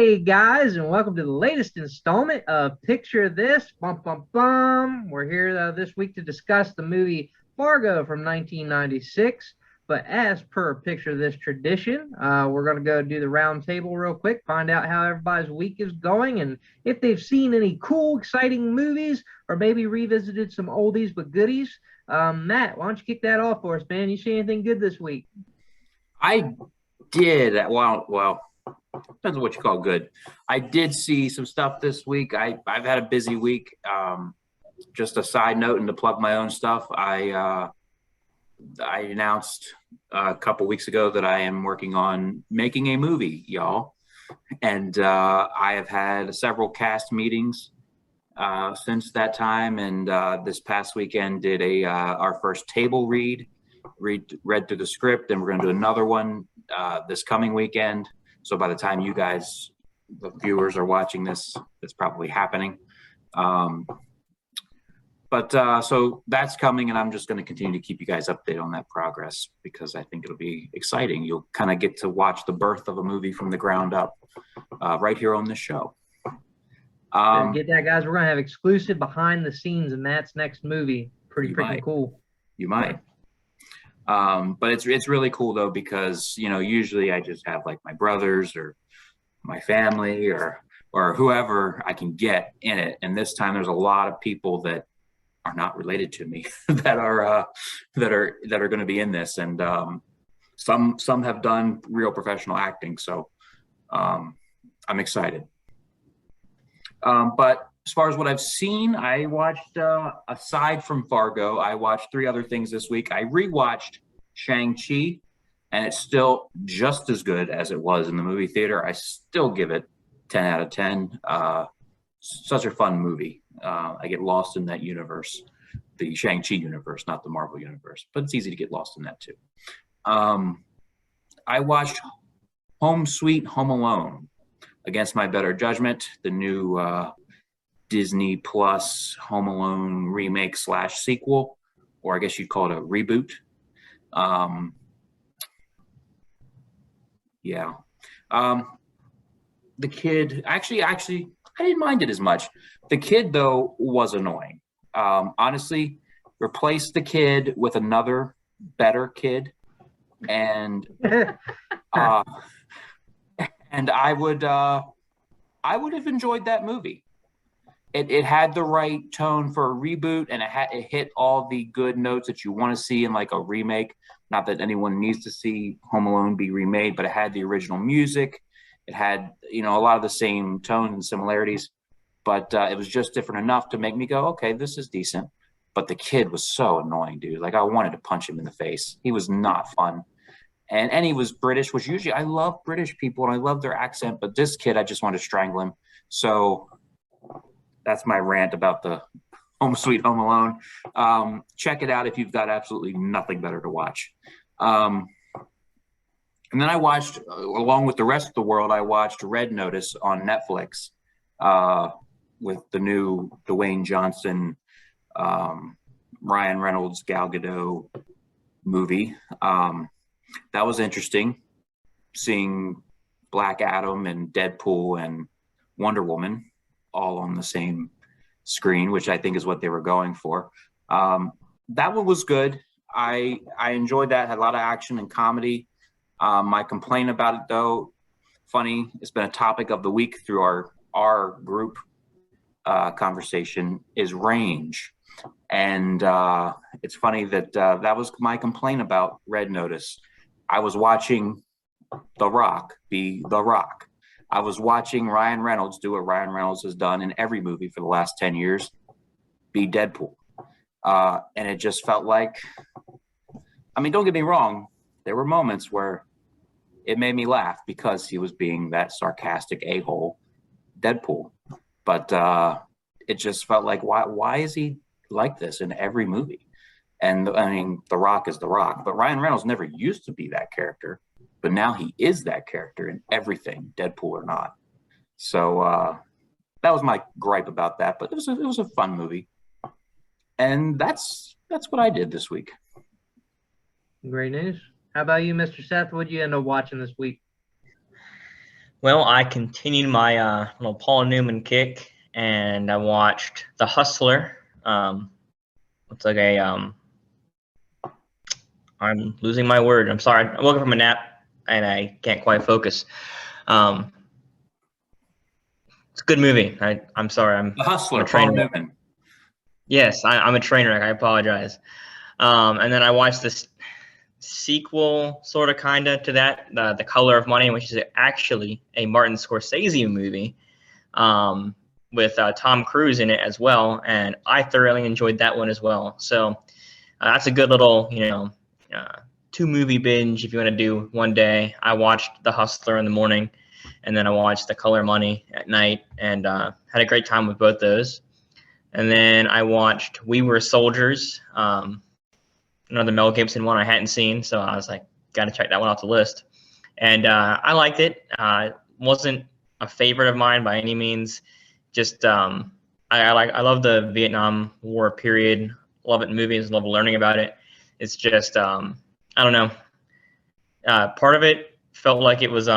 Hey guys, and welcome to the latest installment of Picture This. Bum bum bum. We're here this week to discuss the movie Fargo from 1996. But as per Picture This tradition, we're going to go do the round table real quick, find out how everybody's week is going, and if they've seen any cool, exciting movies, or maybe revisited some oldies but goodies. Matt, why don't you kick that off for us, man? You see anything good this week? I did. Well, depends on what you call good. I did see some stuff this week. I've had a busy week. Just a side note, and to plug my own stuff, I announced a couple weeks ago that I am working on making a movie, y'all, and I have had several cast meetings since that time. And this past weekend did our first table read through the script, and we're going to do another one this coming weekend. So by the time you guys, the viewers, are watching this, it's probably happening. So that's coming, and I'm just going to continue to keep you guys updated on that progress because I think it'll be exciting. You'll kind of get to watch the birth of a movie from the ground up right here on this show. Get that, guys. We're going to have exclusive behind the scenes in Matt's next movie. Pretty freaking cool. You might. But it's really cool though, because usually I just have like my brothers or my family or whoever I can get in it, and this time there's a lot of people that are not related to me that are going to be in this, and some have done real professional acting, so I'm excited. But as far as what I've seen, I watched, aside from Fargo, I watched three other things this week. I rewatched ShangChi, and it's still just as good as it was in the movie theater. I still give it 10 out of 10. Such a fun movie. I get lost in that universe, the ShangChi universe, not the Marvel universe, but it's easy to get lost in that too. I watched Home Sweet Home Alone against my better judgment, the new Disney Plus Home Alone remake / sequel, or I guess you'd call it a reboot. The kid, actually, I didn't mind it as much. The kid, though, was annoying. Honestly, replace the kid with another better kid, and and I would have enjoyed that movie. It had the right tone for a reboot, and it hit all the good notes that you want to see in like a remake. Not that anyone needs to see Home Alone be remade, but it had the original music. It had, a lot of the same tones and similarities, but it was just different enough to make me go, okay, this is decent. But the kid was so annoying, dude. Like, I wanted to punch him in the face. He was not fun. And he was British, which usually I love British people and I love their accent, but this kid, I just wanted to strangle him. So that's my rant about the Home Sweet Home Alone. Check it out if you've got absolutely nothing better to watch. And then I watched, along with the rest of the world, I watched Red Notice on Netflix with the new Dwayne Johnson, Ryan Reynolds, Gal Gadot movie. That was interesting, seeing Black Adam and Deadpool and Wonder Woman all on the same screen, which I think is what they were going for. That one was good. I enjoyed that. Had a lot of action and comedy. My complaint about it, though, funny, it's been a topic of the week through our group conversation, is range. And it's funny that that was my complaint about Red Notice. I was watching The Rock be The Rock. I was watching Ryan Reynolds do what Ryan Reynolds has done in every movie for the last 10 years, be Deadpool. And it just felt like, I mean, don't get me wrong, there were moments where it made me laugh because he was being that sarcastic a-hole Deadpool. But it just felt like, why is he like this in every movie? And I mean, The Rock is The Rock, but Ryan Reynolds never used to be that character, but now he is that character in everything, Deadpool or not. So that was my gripe about that, but it was a fun movie. And that's what I did this week. Great news. How about you, Mr. Seth? What'd you end up watching this week? Well, I continued my little Paul Newman kick, and I watched The Hustler. It's like a I'm losing my word. I'm sorry. I woke up from a nap and I can't quite focus. Um, it's a good movie. I'm sorry. I'm The a Hustler, Paul trainer. Newman. Yes, I'm a train wreck. I apologize. And then I watched this sequel, sort of, kind of, to that, The Color of Money, which is actually a Martin Scorsese movie, with Tom Cruise in it as well. And I thoroughly enjoyed that one as well. So that's a good little, 2-movie binge if you want to do one day. I watched The Hustler in the morning, and then I watched The Color of Money at night, and had a great time with both those. And then I watched We Were Soldiers, another Mel Gibson one I hadn't seen, so I was like, got to check that one off the list. And I liked it. Wasn't a favorite of mine by any means. Just I love the Vietnam War period. Love it in movies. Love learning about it. It's just I don't know. Part of it felt like it was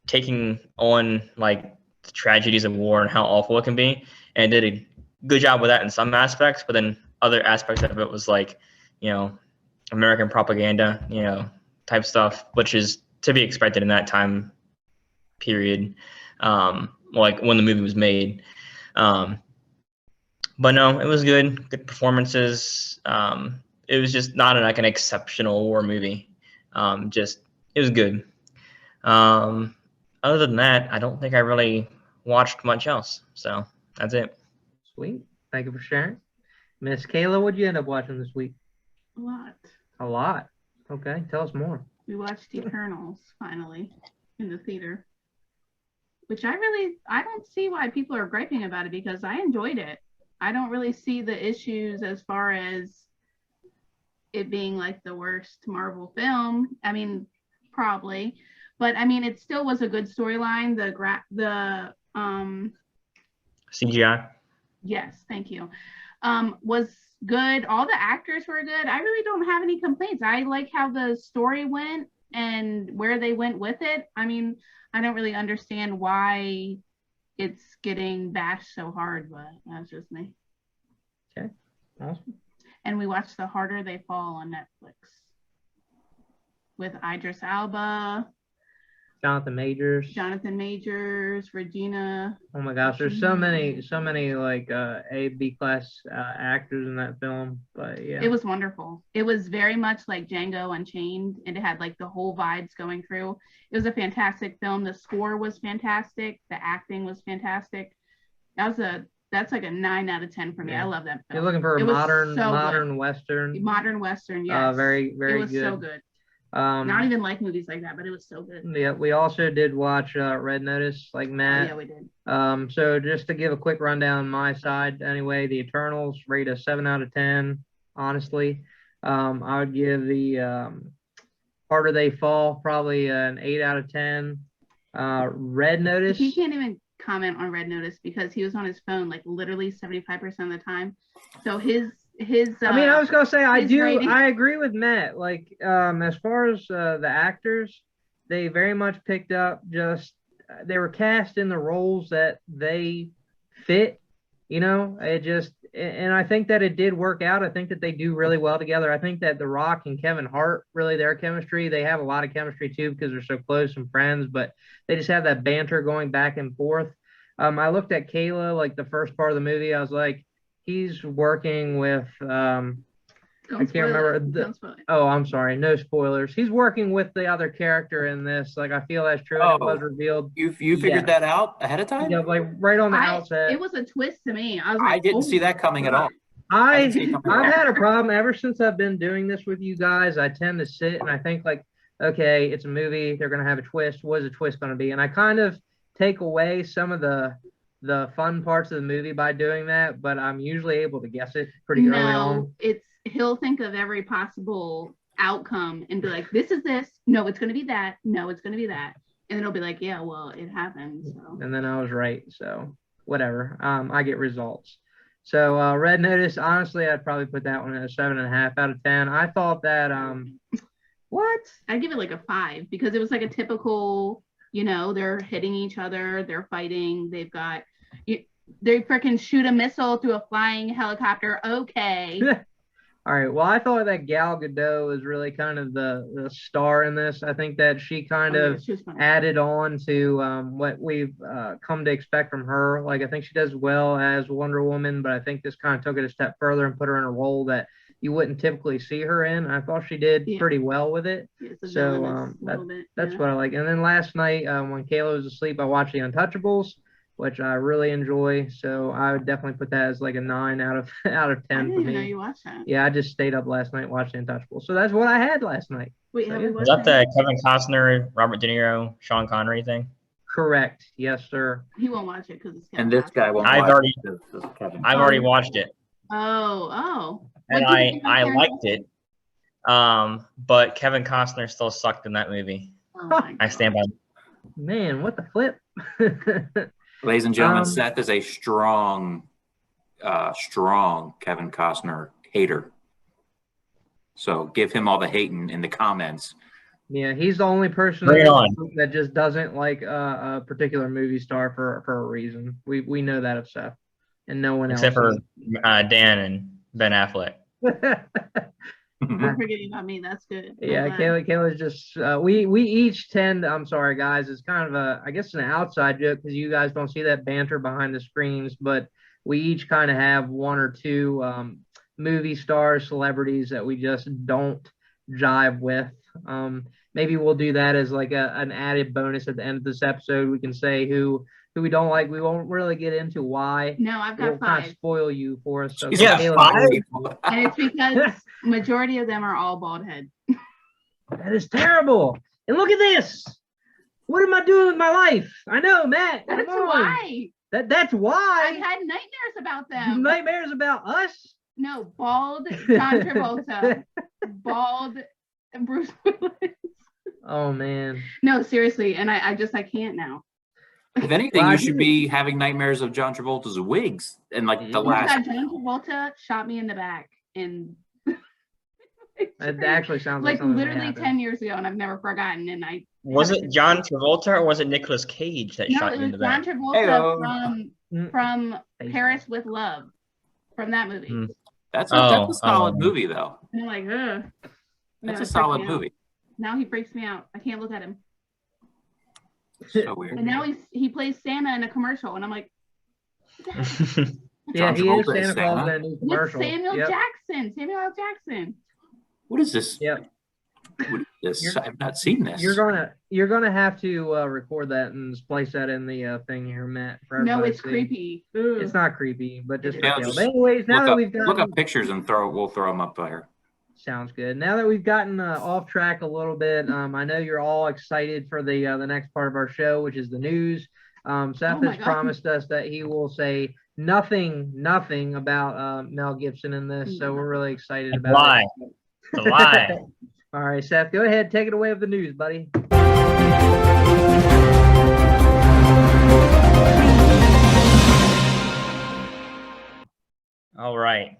taking on like the tragedies of war and how awful it can be, and did a good job with that in some aspects. But then other aspects of it was like, American propaganda, type stuff, which is to be expected in that time period, like when the movie was made. But no, it was good performances. It was just not like an exceptional war movie. Just it was good. Other than that, I don't think I really watched much else. So that's it. Sweet. Thank you for sharing. Miss Kayla, what'd you end up watching this week? A lot. A lot. Okay, tell us more. We watched Eternals finally in the theater, which I don't see why people are griping about it, because I enjoyed it. I don't really see the issues as far as it being like the worst Marvel film. I mean, probably, but I mean, it still was a good storyline. The CGI. Yes, thank you. Was good. All the actors were good. I really don't have any complaints. I like how the story went and where they went with it. I mean, I don't really understand why it's getting bashed so hard, but that's just me. Okay, awesome. And we watched The Harder They Fall on Netflix with Idris Elba, Jonathan Majors, Regina. Oh my gosh, there's so many like A, B class actors in that film. But yeah, it was wonderful. It was very much like Django Unchained, and it had like the whole vibes going through. It was a fantastic film. The score was fantastic. The acting was fantastic. That's like a 9 out of 10 for me. Yeah. I love that film. You're looking for a modern Western. Modern Western, yes. Very good. It was so good. Not even like movies like that, but it was so good. Yeah, we also did watch Red Notice, like Matt. Yeah, we did. So just to give a quick rundown on my side, anyway, the Eternals rate a 7 out of 10. Honestly, I would give the Harder They Fall probably an 8 out of 10. Red Notice. He can't even comment on Red Notice because he was on his phone like literally 75% of the time. So his I was gonna say I agree with Matt. Like as far as the actors, they very much picked up they were cast in the roles that they fit, and I think that it did work out. I think that they do really well together. I think that The Rock and Kevin Hart, really their chemistry, they have a lot of chemistry too because they're so close and friends, but they just have that banter going back and forth. I looked at Kayla, like the first part of the movie, I was like, he's working with I can't remember. I'm sorry, no spoilers. He's working with the other character in this. Like I feel that's true. It was revealed. You figured that out ahead of time? Yeah, like right on the outset. It was a twist to me. I didn't see that coming at all. I've had a problem ever since I've been doing this with you guys. I tend to sit and I think like, okay, it's a movie. They're gonna have a twist. What is the twist gonna be? And I kind of take away some of the fun parts of the movie by doing that, but I'm usually able to guess it pretty early on. He'll think of every possible outcome and be like, this is this. No, it's going to be that. No, it's going to be that. And then he'll be like, yeah, well, it happened. So. And then I was right. So whatever. I get results. So Red Notice, honestly, I'd probably put that one at a 7.5 out of 10. I thought that, what? I'd give it like a 5 because it was like a typical, they're hitting each other, they're fighting, they freaking shoot a missile through a flying helicopter. Okay. All right. Well, I thought that Gal Gadot was really kind of the star in this. I think that she kind of added on to what we've come to expect from her. Like, I think she does well as Wonder Woman, but I think this kind of took it a step further and put her in a role that you wouldn't typically see her in. I thought she did pretty well with it. So that's what I like. And then last night when Kayla was asleep, I watched The Untouchables, which I really enjoy. So I would definitely put that as like a 9 out of 10 I didn't for even me. know you watched that. Yeah, I just stayed up last night watching Untouchables. So that's what I had last night. Wait, so, Was that the Kevin Costner, Robert De Niro, Sean Connery thing? Correct. Yes, sir. He won't watch it because it's Kevin And this Costner. guy won't I've watch already- it 'cause it's Kevin. I've already watched it. Oh. And What did you think of I Karen? liked it. But Kevin Costner still sucked in that movie. Oh my I stand by. Man, what the flip? Ladies and gentlemen, Seth is a strong Kevin Costner hater. So give him all the hating in the comments. Yeah, he's the only person Bring it on. that just doesn't like a particular movie star for a reason. We know that of Seth, and no one Except else. for Dan and Ben Affleck. Don't forget about me. That's good. Yeah, Kayla's just we each tend. I'm sorry, guys. It's kind of I guess an outside joke because you guys don't see that banter behind the screens, but we each kind of have one or two movie stars, celebrities that we just don't jive with. Maybe we'll do that as like an added bonus at the end of this episode. We can say who we don't like. We won't really get into why. No, I've got We'll kind of 5. spoil you for us. So Yeah, Kayla, 5? And it's because majority of them are all bald head. that is terrible. And look at this. What am I doing with my life? I know, Matt. That's come on. why. That's I why. had nightmares about them. Nightmares about us. No, bald John Travolta, bald Bruce Willis. Oh man. No, seriously, and I can't now. If anything, Well, you should be having nightmares of John Travolta's wigs and like the Mhm. last. John Travolta shot me in the back, and It actually sounds like like something that literally happened. 10 years ago, and I've never forgotten. And I Was it John Travolta or was it Nicolas Cage that no, shot it you in was the John back? Travolta Mm. from Paris with Love, from that movie. Mm. That's Oh, a solid movie, though. And I'm like, ugh. That's it a freaks solid me out. movie. Now he freaks me out. I can't look at him. So weird. And now he plays Santa in a commercial, and I'm like, Yeah, John he is Travolta is Santa Claus in Santa? that new with commercial. Samuel Yep. L. Jackson. What is this? Yep. What is this? You're- I've not seen this. You're gonna have to record that and just place that in the thing here, Matt. For No, everybody it's to see. creepy. It's not creepy, but just for Yeah, Kayla. just But anyways, now that we've look gotten up pictures and we'll throw them up there. sounds good. Now that we've gotten off track a little bit, I know you're all excited for the next part of our show, which is the news. Seth Oh my has God. promised us that he will say nothing about Mel Gibson in this, so we're really excited about Lie. it. It's a lie. All right, Seth, go ahead, take it away with the news, buddy. All right.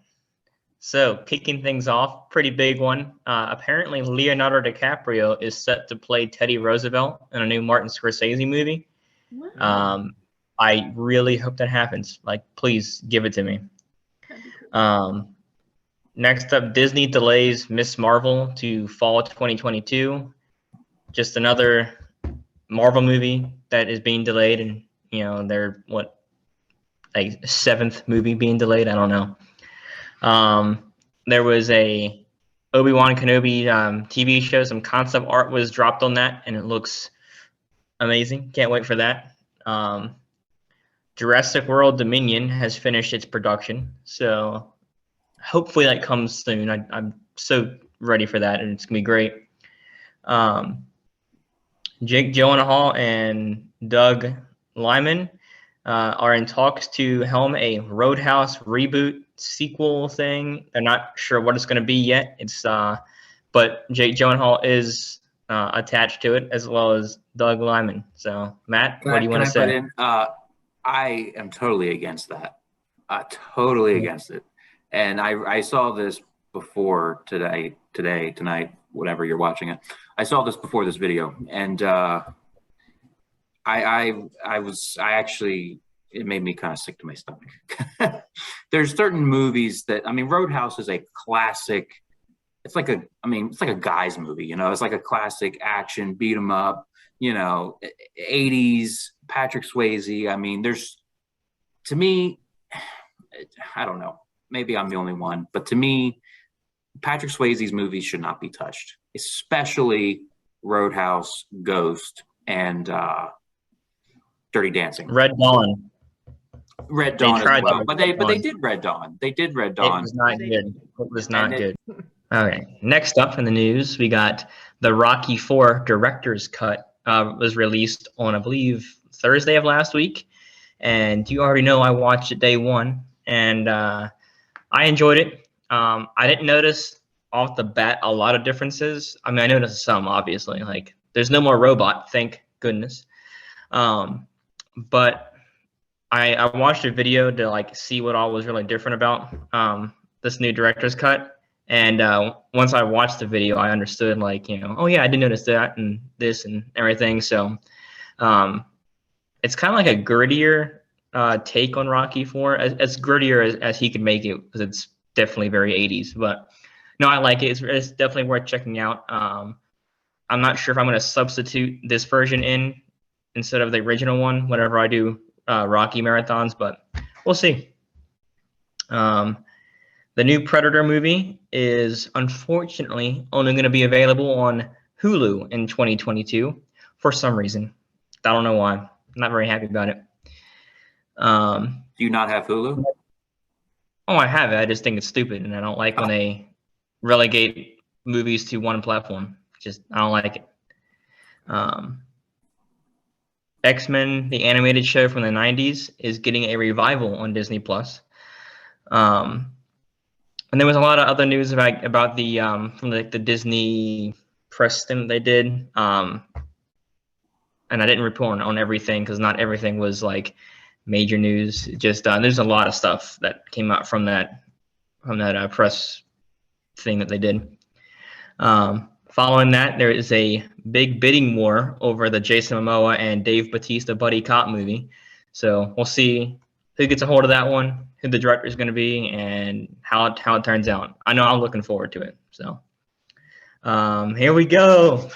So kicking things off, pretty big one. Apparently Leonardo DiCaprio is set to play Teddy Roosevelt in a new Martin Scorsese movie. What? I really hope that happens. Like, please give it to me. Next up, Disney delays Miss Marvel to fall 2022. Just another Marvel movie that is being delayed, and they're like 7th movie being delayed. I don't know. There was a Obi-Wan Kenobi TV show. Some concept art was dropped on that, and it looks amazing. Can't wait for that. Jurassic World Dominion has finished its production, so hopefully that comes soon. I'm so ready for that, and it's gonna be great. Jake Gyllenhaal and Doug Liman are in talks to helm a Roadhouse reboot sequel thing. They're not sure what it's going to be yet. But Jake Gyllenhaal is attached to it, as well as Doug Liman. So, Matt, what do you want to say? I am totally against that. Totally against it. And I saw this before tonight, whatever you're watching it. I saw this before this video, and it made me kind of sick to my stomach. There's certain movies that, I mean, Roadhouse is a classic. It's like a guy's movie, you know. It's like a classic action beat 'em up, you know, 80s Patrick Swayze. I mean, to me, I don't know. Maybe I'm the only one, but to me, Patrick Swayze's movies should not be touched, especially Roadhouse, Ghost, and Dirty Dancing. Red Dawn. Red Dawn as well, but they did Red Dawn. They did Red Dawn. It was not good. It was not good. Okay. Next up in the news, we got the Rocky IV director's cut. Was released on, I believe, Thursday of last week, and you already know I watched it day one, and I enjoyed it. I didn't notice off the bat a lot of differences. I mean, I noticed some, obviously. Like, there's no more robot, thank goodness. But I watched a video to like see what all was really different about this new director's cut. And once I watched the video, I understood, like, you know, oh yeah, I did notice that and this and everything. So it's kind of like a grittier take on Rocky IV, as grittier as he could make it, because it's definitely very 80s. But no, I like it. It's definitely worth checking out. I'm not sure if I'm going to substitute this version in instead of the original one whenever I do Rocky marathons, but we'll see. The new Predator movie is unfortunately only going to be available on Hulu in 2022 for some reason. I don't know why. I'm not very happy about it. Do you not have Hulu? Oh, I have it. I just think it's stupid, and I don't like when they relegate movies to one platform. I don't like it. X-Men, the animated show from the 90s, is getting a revival on Disney Plus. And there was a lot of other news about the from the Disney press thing they did. And I didn't report on everything because not everything was like major news. Just there's a lot of stuff that came out from that press thing that they did. Following that, there is a big bidding war over the Jason Momoa and Dave Bautista buddy cop movie. So we'll see who gets a hold of that one, who the director is going to be, and how it turns out. I know I'm looking forward to it. So here we go.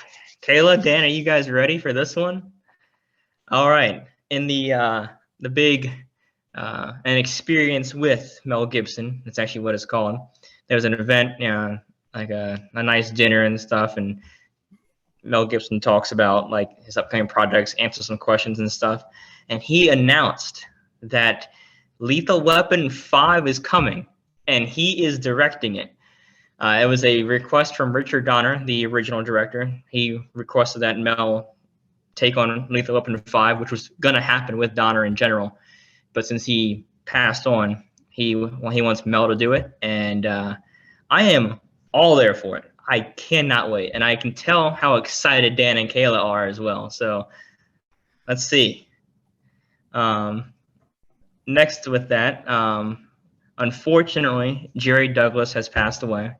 Kayla, Dan, are you guys ready for this one? All right. In the big an experience with Mel Gibson, that's actually what it's called. There was an event, like a nice dinner and stuff, and Mel Gibson talks about like his upcoming projects, answers some questions and stuff, and he announced that Lethal Weapon 5 is coming, and he is directing it. It was a request from Richard Donner, the original director. He requested that Mel take on Lethal Weapon 5, which was going to happen with Donner in general, but since he passed on, he wants Mel to do it, and I am all there for it. I cannot wait, and I can tell how excited Dan and Kayla are as well. So let's see. Next with that, unfortunately, Jerry Douglas has passed away.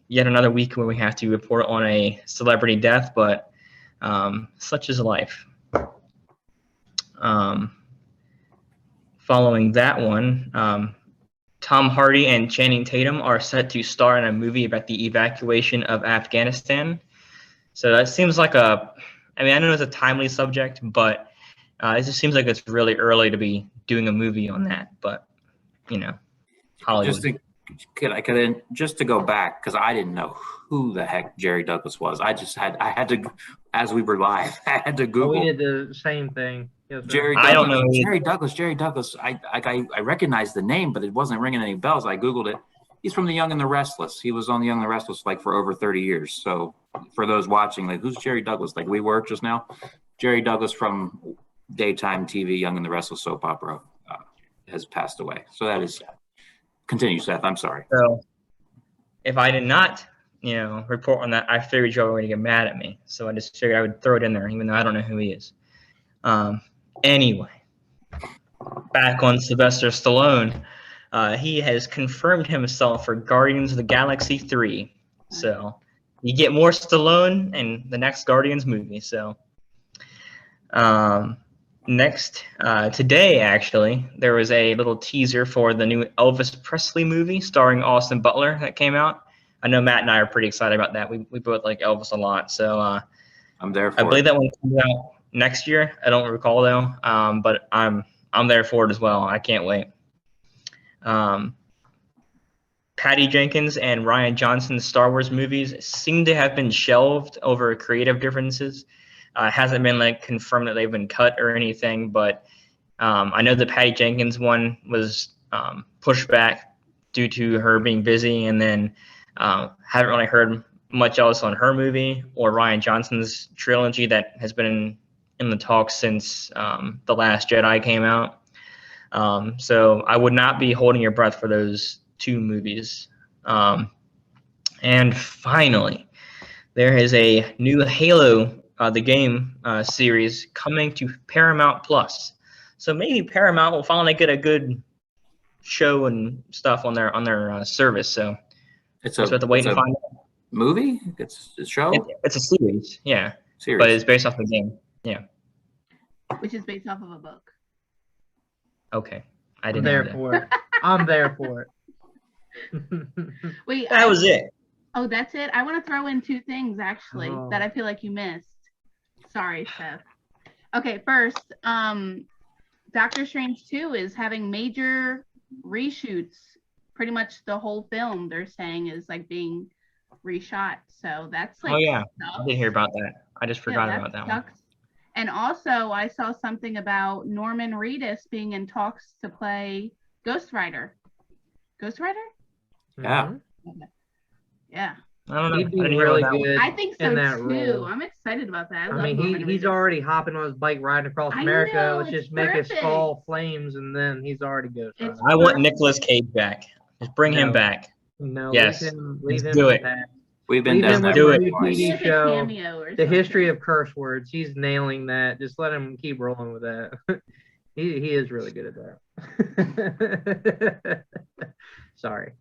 Yet another week where we have to report on a celebrity death, but such is life. Following that one, Tom Hardy and Channing Tatum are set to star in a movie about the evacuation of Afghanistan. So that seems like I know it's a timely subject, but it just seems like it's really early to be doing a movie on that. But, Hollywood. Just to go back, because I didn't know who the heck Jerry Douglas was. I had to, as we were live, I had to Google. We did the same thing. Yes, Jerry Douglas, I don't know. Jerry Douglas. I recognized the name, but it wasn't ringing any bells. I Googled it. He's from The Young and the Restless. He was on The Young and the Restless like for over 30 years. So for those watching, like, who's Jerry Douglas? Like we were just now. Jerry Douglas from daytime TV, Young and the Restless soap opera, has passed away. So that is sad. Continue, Seth. I'm sorry. So if I did not, report on that, I figured you were going to get mad at me. So I just figured I would throw it in there, even though I don't know who he is. Anyway, back on Sylvester Stallone. he has confirmed himself for Guardians of the Galaxy 3. So you get more Stallone in the next Guardians movie. So next, today actually, there was a little teaser for the new Elvis Presley movie starring Austin Butler that came out. I know Matt and I are pretty excited about that. We both like Elvis a lot. So I'm there for I believe it. that one comes out next year. I don't recall though, but I'm there for it as well. I can't wait. Patty Jenkins and Rian Johnson's Star Wars movies seem to have been shelved over creative differences. It hasn't been like confirmed that they've been cut or anything, but I know the Patty Jenkins one was pushed back due to her being busy, and then haven't really heard much else on her movie or Rian Johnson's trilogy that has been in the talks since The Last Jedi came out. So I would not be holding your breath for those two movies. And finally, there is a new Halo, the game series, coming to Paramount Plus. So maybe Paramount will finally get a good show and stuff on their service. So It's we have to wait and find out. movie. It's a show. It's a series, yeah, Series. but it's based off the game. Yeah. Which is based off of a book. Okay, I I'm didn't there know that. for it. I'm there for it. Wait, That was it. Oh, that's it? I want to throw in two things, actually, Oh. that I feel like you missed. Sorry, Seth. Okay, first, Doctor Strange 2 is having major reshoots. Pretty much the whole film, they're saying, is like being reshot. So that's like, Oh yeah, I sucks. did hear about that. I just forgot Yeah, about that one. sucks. And also, I saw something about Norman Reedus being in talks to play Ghost Rider. Ghost Rider? Yeah. Yeah. I don't know. He'd I be didn't hear really about that one. good. I think so in that too. role. I'm excited about that. I love mean, Norman he's Reedus. already hopping on his bike riding across I America. know, Let's it's just make his perfect. skull flames, and then he's already Ghost Rider. It's I want perfect. Nicolas Cage back. Just bring him No. back. No, Yes. leave Let's him do in it. the past. We've been Leave down him that with do road the it. new twice. TV Like a show, cameo or The something. History of Curse Words. He's nailing that. Just let him keep rolling with that. he is really good at that. Sorry.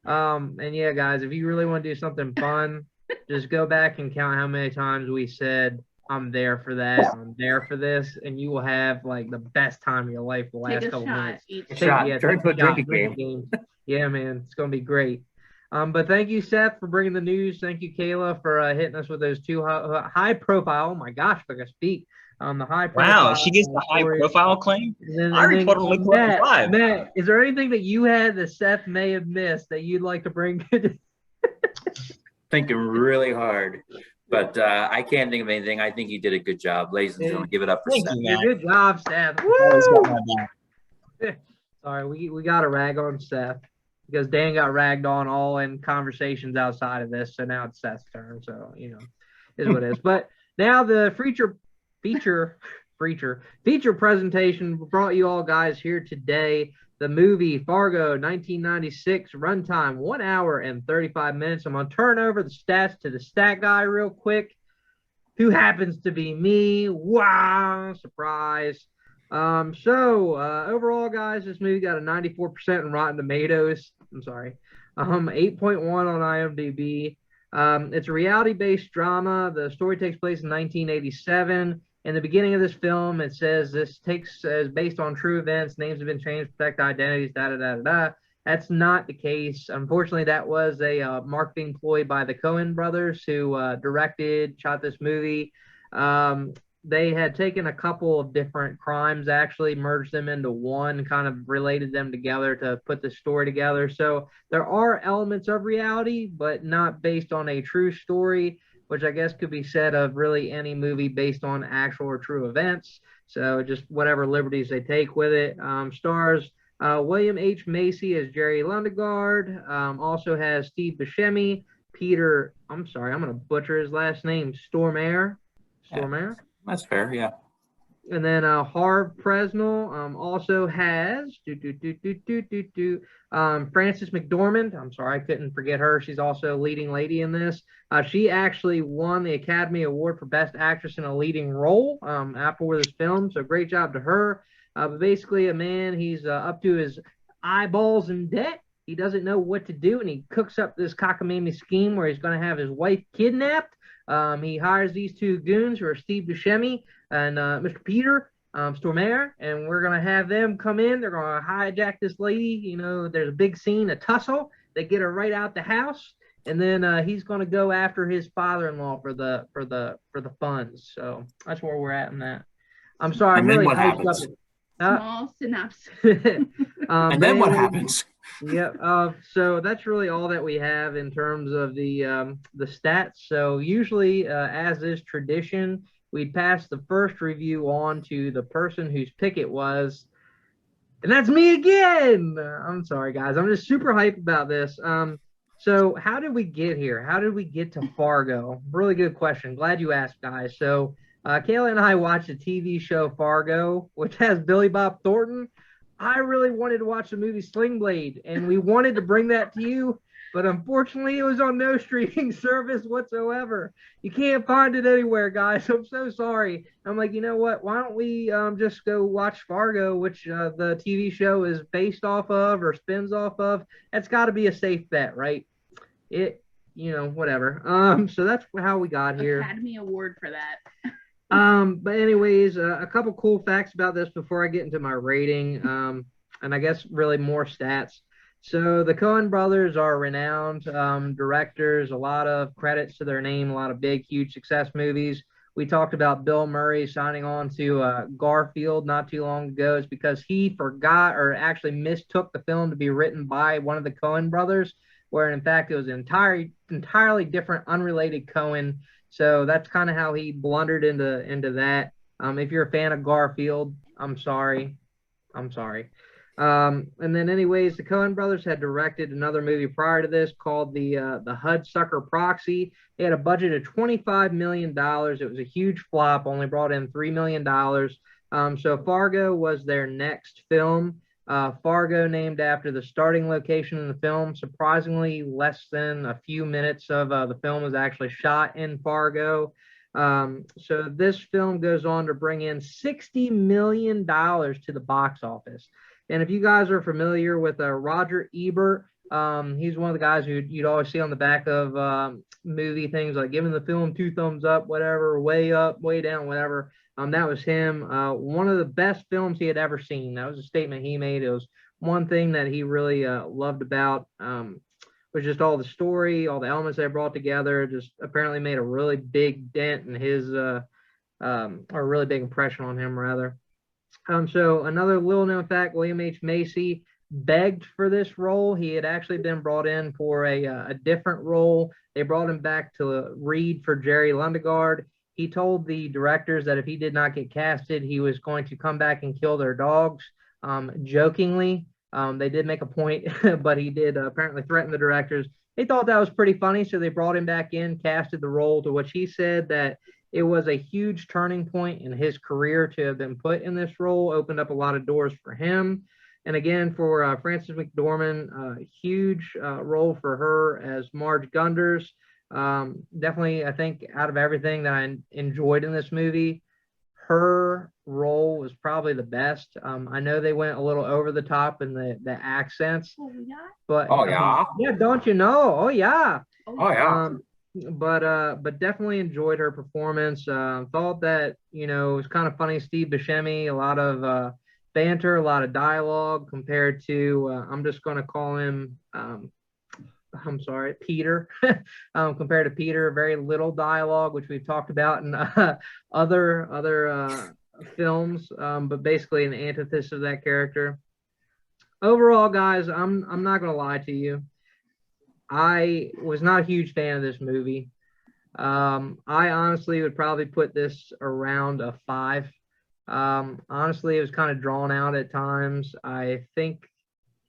And yeah, guys, if you really want to do something fun, just go back and count how many times we said, I'm there for that, I'm there for this, and you will have like the best time of your life the last Take a couple shot minutes. each Take- shot. Yeah, Turn take to a shot, drinking drink game. Yeah, man, it's gonna be great. But thank you, Seth, for bringing the news. Thank you, Kayla, for hitting us with those two high profile. Oh my gosh, if I can speak. The high profile. Wow, she gets the high stories. profile claim. And then, I reported only Matt, 45. Matt, is there anything that you had that Seth may have missed that you'd like to bring? Thinking really hard, but I can't think of anything. I think you did a good job, ladies and gentlemen. Give it up for Thank Seth. you, Matt. Good job, Seth. Always Woo! got my back. Sorry, we got to rag on Seth because Dan got ragged on all in conversations outside of this. So now it's Seth's turn. So, is what it is. But now the feature presentation brought you all guys here today. The movie Fargo 1996, runtime 1 hour and 35 minutes. I'm going to turn over the stats to the stat guy real quick, who happens to be me. Wow, surprise. Overall, guys, this movie got a 94% in Rotten Tomatoes. I'm sorry. 8.1 on IMDb. It's a reality-based drama. The story takes place in 1987. In the beginning of this film, it says this is based on true events. Names have been changed to protect identities, da-da-da-da-da. That's not the case. Unfortunately, that was a marketing ploy by the Coen brothers who shot this movie. They had taken a couple of different crimes, actually merged them into one, kind of related them together to put the story together. So there are elements of reality, but not based on a true story, which I guess could be said of really any movie based on actual or true events. So just whatever liberties they take with it. Stars William H. Macy as Jerry Lundegaard. Also has Steve Buscemi, Peter, I'm sorry, I'm going to butcher his last name, Stormare. Yeah. That's fair, yeah. And then Harv Presnell also has Frances McDormand. I'm sorry, I couldn't forget her. She's also a leading lady in this. She actually won the Academy Award for Best Actress in a Leading Role after this film, so great job to her. But basically, a man, he's up to his eyeballs in debt. He doesn't know what to do, and he cooks up this cockamamie scheme where he's going to have his wife kidnapped. He hires these two goons who are Steve Buscemi and Mr. Peter Stormare, and we're going to have them come in. They're going to hijack this lady. You know, there's a big scene, a tussle. They get her right out the house, and then he's going to go after his father-in-law for the funds. So that's where we're at in that. I'm sorry, And I'm then really what hyped happens? up. Small synopsis. And then what happens? Yeah. So that's really all that we have in terms of the stats. So usually, as is tradition, we pass the first review on to the person whose pick it was, and that's me again. I'm sorry, guys. I'm just super hyped about this. So how did we get here? How did we get to Fargo? Really good question. Glad you asked, guys. So Kayla and I watched the TV show Fargo, which has Billy Bob Thornton. I really wanted to watch the movie Sling Blade, and we wanted to bring that to you, but unfortunately it was on no streaming service whatsoever. You can't find it anywhere, guys. I'm so sorry. I'm like, you know what? Why don't we just go watch Fargo, which the TV show is based off of or spins off of? That's got to be a safe bet, right? Whatever. So that's how we got here. Academy Award for that. But anyways, a couple cool facts about this before I get into my rating, and I guess really more stats. So the Coen brothers are renowned directors, a lot of credits to their name, a lot of big, huge success movies. We talked about Bill Murray signing on to Garfield not too long ago. It's because he forgot or actually mistook the film to be written by one of the Coen brothers, where in fact it was an entirely different, unrelated Coen. So that's kind of how he blundered into that. If you're a fan of Garfield, I'm sorry. And then anyways, the Coen brothers had directed another movie prior to this called the Hudsucker Proxy. They had a budget of $25 million. It was a huge flop, only brought in $3 million. So Fargo was their next film. Fargo named after the starting location in the film. Surprisingly, less than a few minutes of the film was actually shot in Fargo. So this film goes on to bring in $60 million to the box office. And if you guys are familiar with Roger Ebert, he's one of the guys who you'd always see on the back of movie things like giving the film 2 thumbs up, whatever, way up, way down, whatever. That was him. One of the best films he had ever seen. That was a statement he made. It was one thing that he really loved about was just all the story, all the elements they brought together. Just apparently made a really big dent in his, or a really big impression on him, rather. So another little known fact: William H. Macy begged for this role. He had actually been brought in for a different role. They brought him back to read for Jerry Lundegaard. He told the directors that if he did not get casted, he was going to come back and kill their dogs. Jokingly, they did make a point, but he did apparently threaten the directors. They thought that was pretty funny, so they brought him back in, casted the role, to which he said that it was a huge turning point in his career to have been put in this role, opened up a lot of doors for him. And again, for Frances McDormand, a huge role for her as Marge Gunders. Definitely, I think out of everything that I enjoyed in this movie, her role was probably the best. I know they went a little over the top in the accents, but yeah, don't you know? Oh yeah. But definitely enjoyed her performance. Thought that it was kind of funny. Steve Buscemi, a lot of banter, a lot of dialogue compared to I'm just going to call him. I'm sorry, Peter. Compared to Peter, very little dialogue, which we've talked about in other films, but basically an antithesis of that character. Overall, guys, I'm not gonna lie to you. I was not a huge fan of this movie. I honestly would probably put this around a 5. Honestly, it was kind of drawn out at times. I think,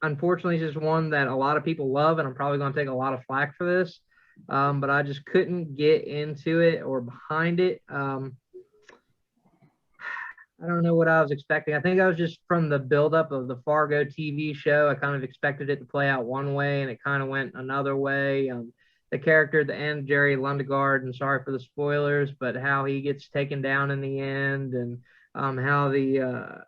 unfortunately, it's just one that a lot of people love, and I'm probably going to take a lot of flack for this. But I just couldn't get into it or behind it. I don't know what I was expecting. I think I was just from the buildup of the Fargo TV show. I kind of expected it to play out one way, and it kind of went another way. The character at the end, Jerry Lundegaard, and sorry for the spoilers, but how he gets taken down in the end, and how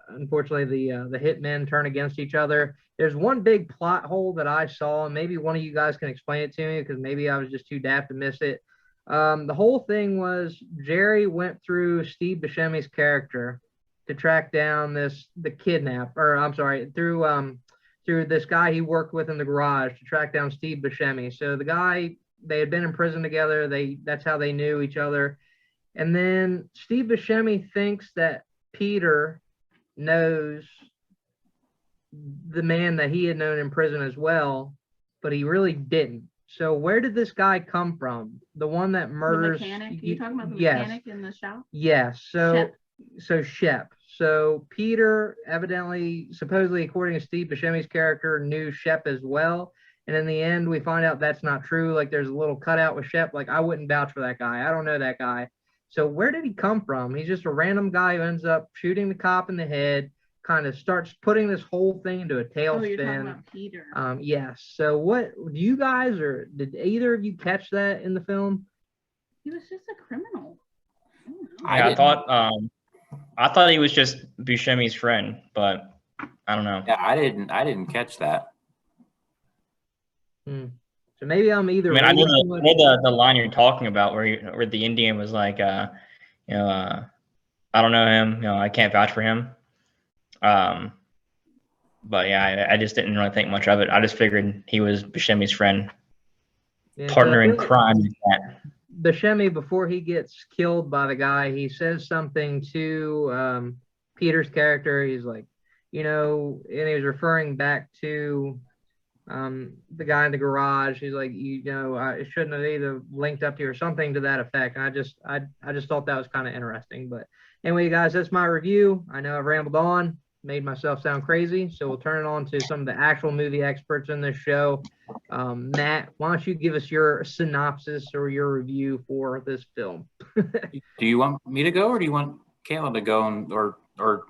unfortunately the hitmen turn against each other. there's one big plot hole that I saw, and maybe one of you guys can explain it to me because maybe I was just too daft to miss it. The whole thing was Jerry went through Steve Buscemi's character to track down the kidnap, or I'm sorry, through this guy he worked with in the garage to track down Steve Buscemi. So the guy, they had been in prison together. That's how they knew each other. And then Steve Buscemi thinks that Peter knows the man that he had known in prison as well, but he really didn't. So where did this guy come from? The one that murders the mechanic? You talking about the yes. mechanic in the shop? Yes. Shep. So Shep. So Peter evidently, supposedly, according to Steve Buscemi's character, knew Shep as well. And in the end, we find out that's not true. Like there's a little cutout with Shep. Like I wouldn't vouch for that guy. I don't know that guy. So where did he come from? He's just a random guy who ends up shooting the cop in the head, kind of starts putting this whole thing into a tailspin. Oh, you're talking about Peter. Yes. So what do you guys, or did either of you catch that in the film? He was just a criminal. I thought he was just Buscemi's friend, but I don't know. Yeah, I didn't catch that. So maybe I'm either. I mean, I know the line you're talking about where the Indian was like, I don't know him, I can't vouch for him. But yeah, I just didn't really think much of it. I just figured he was Buscemi's friend, partner in crime. Buscemi, before he gets killed by the guy, he says something to Peter's character. He's like, and he was referring back to the guy in the garage. He's like, I shouldn't have either linked up to you or something to that effect. And I just thought that was kind of interesting. But anyway, guys, that's my review. I know I've rambled on, made myself sound crazy, so we'll turn it on to some of the actual movie experts in this show. Matt, why don't you give us your synopsis or your review for this film? Do you want me to go, or do you want Kayla to go, or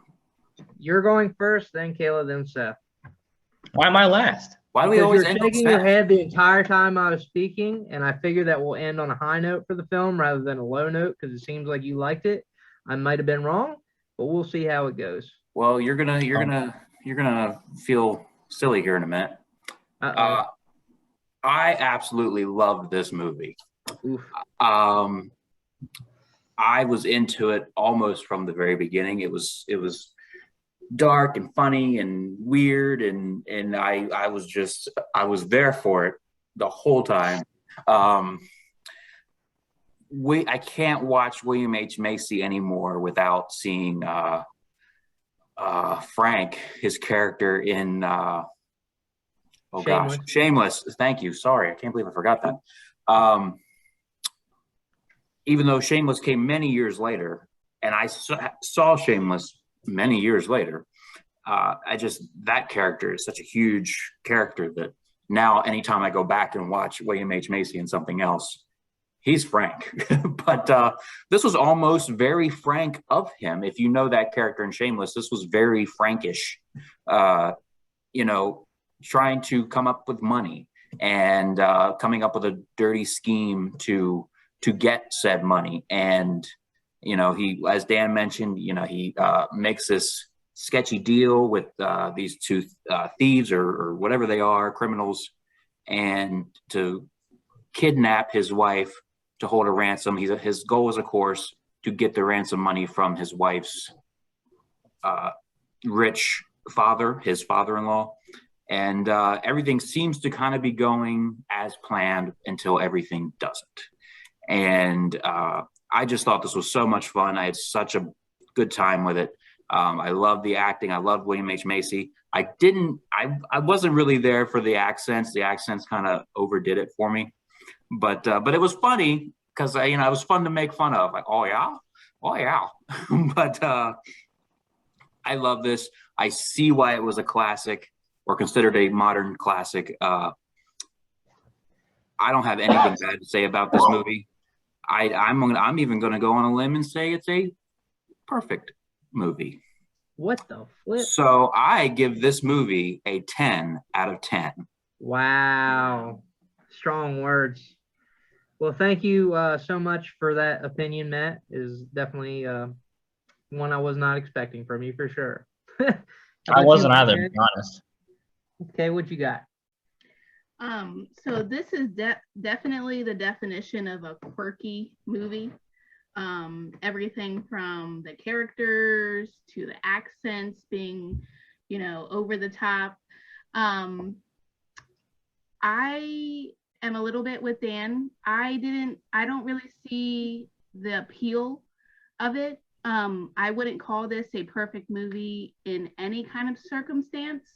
You're going first, then Kayla, then Seth. Why am I last? Why do we always end shaking your head the entire time I was speaking, and I figured that we'll end on a high note for the film rather than a low note because it seems like you liked it. I might have been wrong, but we'll see how it goes. Well, you're gonna feel silly here in a minute. I absolutely loved this movie. Oof. I was into it almost from the very beginning. It was dark and funny and weird, and I was there for it the whole time. I can't watch William H. Macy anymore without seeing Frank, his character in Shameless. Thank you. Sorry, I can't believe I forgot that. Even though Shameless came many years later, and I saw Shameless many years later, that character is such a huge character that now anytime I go back and watch William H. Macy and something else, he's Frank. But this was almost very Frank of him. If you know that character in Shameless, this was very Frankish, trying to come up with money and coming up with a dirty scheme to get said money. And, he, as Dan mentioned, he makes this sketchy deal with these two thieves or whatever they are, criminals, and to kidnap his wife to hold a ransom. His goal is, of course, to get the ransom money from his wife's rich father, his father-in-law. And everything seems to kind of be going as planned until everything doesn't. And I just thought this was so much fun. I had such a good time with it. I loved the acting. I loved William H. Macy. I wasn't really there for the accents. The accents kind of overdid it for me. But it was funny because it was fun to make fun of. Like, oh yeah. But I love this. I see why it was a classic or considered a modern classic. I don't have anything bad to say about this movie. I'm even going to go on a limb and say it's a perfect movie. What the flip? So I give this movie a 10 out of 10. Wow. Strong words. Well, thank you so much for that opinion, Matt. Is definitely one I was not expecting from you for sure. I wasn't either, to be honest. Okay, what you got? So this is definitely the definition of a quirky movie. Everything from the characters to the accents being, over the top. I am a little bit with Dan. I don't really see the appeal of it. I wouldn't call this a perfect movie in any kind of circumstance.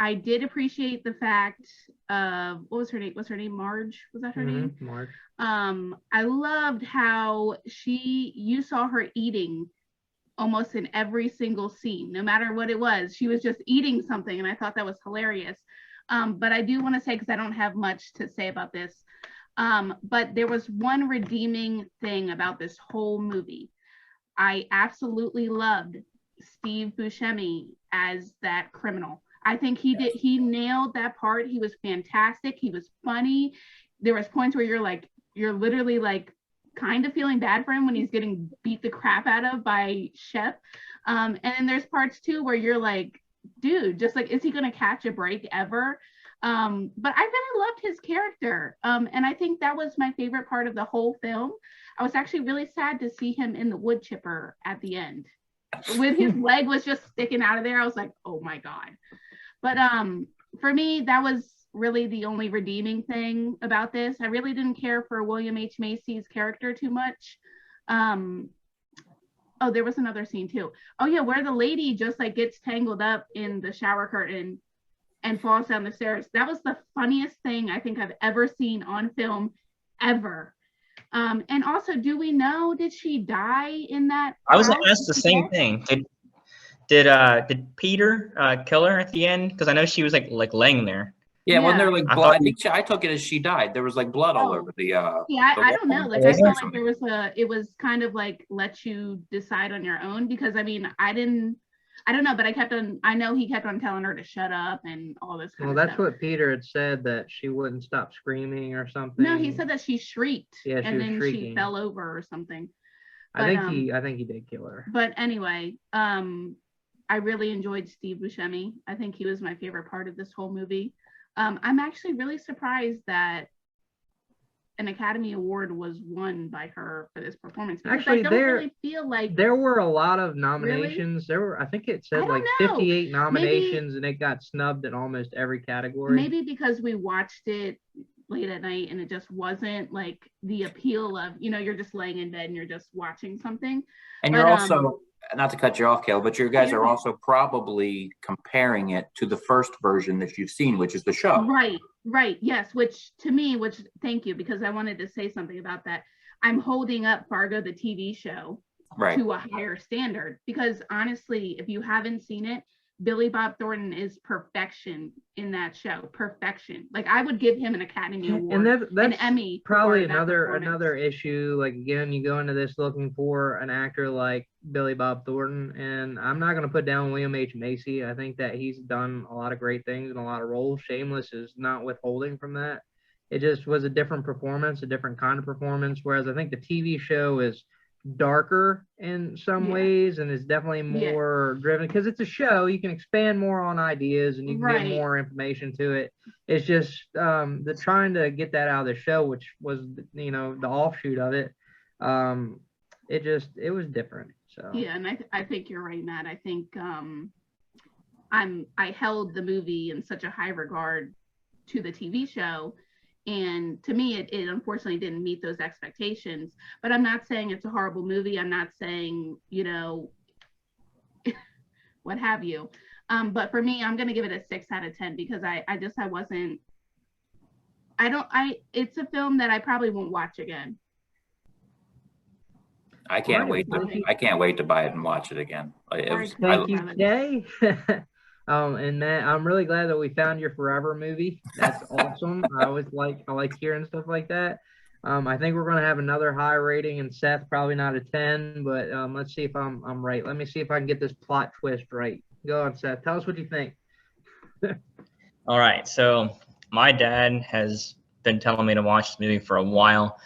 I did appreciate the fact of what was her name? Was her name Marge? Was that her name? Marge. I loved how you saw her eating almost in every single scene, no matter what it was. She was just eating something, and I thought that was hilarious. But I do want to say, because I don't have much to say about this, but there was one redeeming thing about this whole movie. I absolutely loved Steve Buscemi as that criminal. I think he nailed that part. He was fantastic. He was funny. There was points where you're literally like kind of feeling bad for him when he's getting beat the crap out of by Shep. And then there's parts too where you're like, dude, just like, is he going to catch a break ever? But I really loved his character. And I think that was my favorite part of the whole film. I was actually really sad to see him in the wood chipper at the end. When his leg was just sticking out of there, I was like, oh my God. But for me, that was really the only redeeming thing about this. I really didn't care for William H. Macy's character too much. Oh, there was another scene too. Oh yeah, where the lady just like gets tangled up in the shower curtain and falls down the stairs. That was the funniest thing I think I've ever seen on film ever. And also, do we know, did she die in that? I was going to ask the same thing. Did Peter kill her at the end? Because I know she was like laying there. Yeah, wasn't there like blood? I took it as she died. There was like blood all over the. Yeah, I don't know. Like I felt like there was it was kind of like let you decide on your own, because I mean I don't know, but I know he kept on telling her to shut up and all this kind of stuff. Well, that's what Peter had said, that she wouldn't stop screaming or something. No, he said that she shrieked. Yeah, and then shrieking. She fell over or something. But, I think he did kill her. But anyway, I really enjoyed Steve Buscemi. I think he was my favorite part of this whole movie. I'm actually really surprised that an Academy Award was won by her for this performance. Actually, I don't really feel like there were a lot of nominations. Really? There were, I think it said like 58 nominations, and it got snubbed in almost every category. Maybe because we watched it late at night and it just wasn't like the appeal of, you're just laying in bed and you're just watching something. And you're also, not to cut you off, Kel, but you guys are also probably comparing it to the first version that you've seen, which is the show. Right. Yes. Thank you, because I wanted to say something about that. I'm holding up Fargo, the TV show, to a higher standard, because honestly, if you haven't seen it, Billy Bob Thornton is perfection in that show. Perfection. Like I would give him an Academy Award, and that's an Emmy. Probably another issue. Like again, you go into this looking for an actor like Billy Bob Thornton, and I'm not going to put down William H. Macy. I think that he's done a lot of great things in a lot of roles. Shameless is not withholding from that. It just was a different performance, a different kind of performance. Whereas I think the TV show is darker in some ways and is definitely more driven, because it's a show. You can expand more on ideas and you can get more information to it. It's just the trying to get that out of the show, which was the offshoot of it. It was different. So and I think you're right, Matt. I think I held the movie in such a high regard to the TV show. And to me, it unfortunately didn't meet those expectations. But I'm not saying it's a horrible movie. I'm not saying, what have you. But for me, I'm going to give it a 6 out of 10, because it's a film that I probably won't watch again. I can't wait to buy it and watch it again. Thank you, Jay. And Matt, I'm really glad that we found your forever movie. That's awesome. I like hearing stuff like that. I think we're gonna have another high rating, and Seth probably not a 10, but let's see if I'm right. Let me see if I can get this plot twist right. Go on, Seth. Tell us what you think. All right. So my dad has been telling me to watch this movie for a while,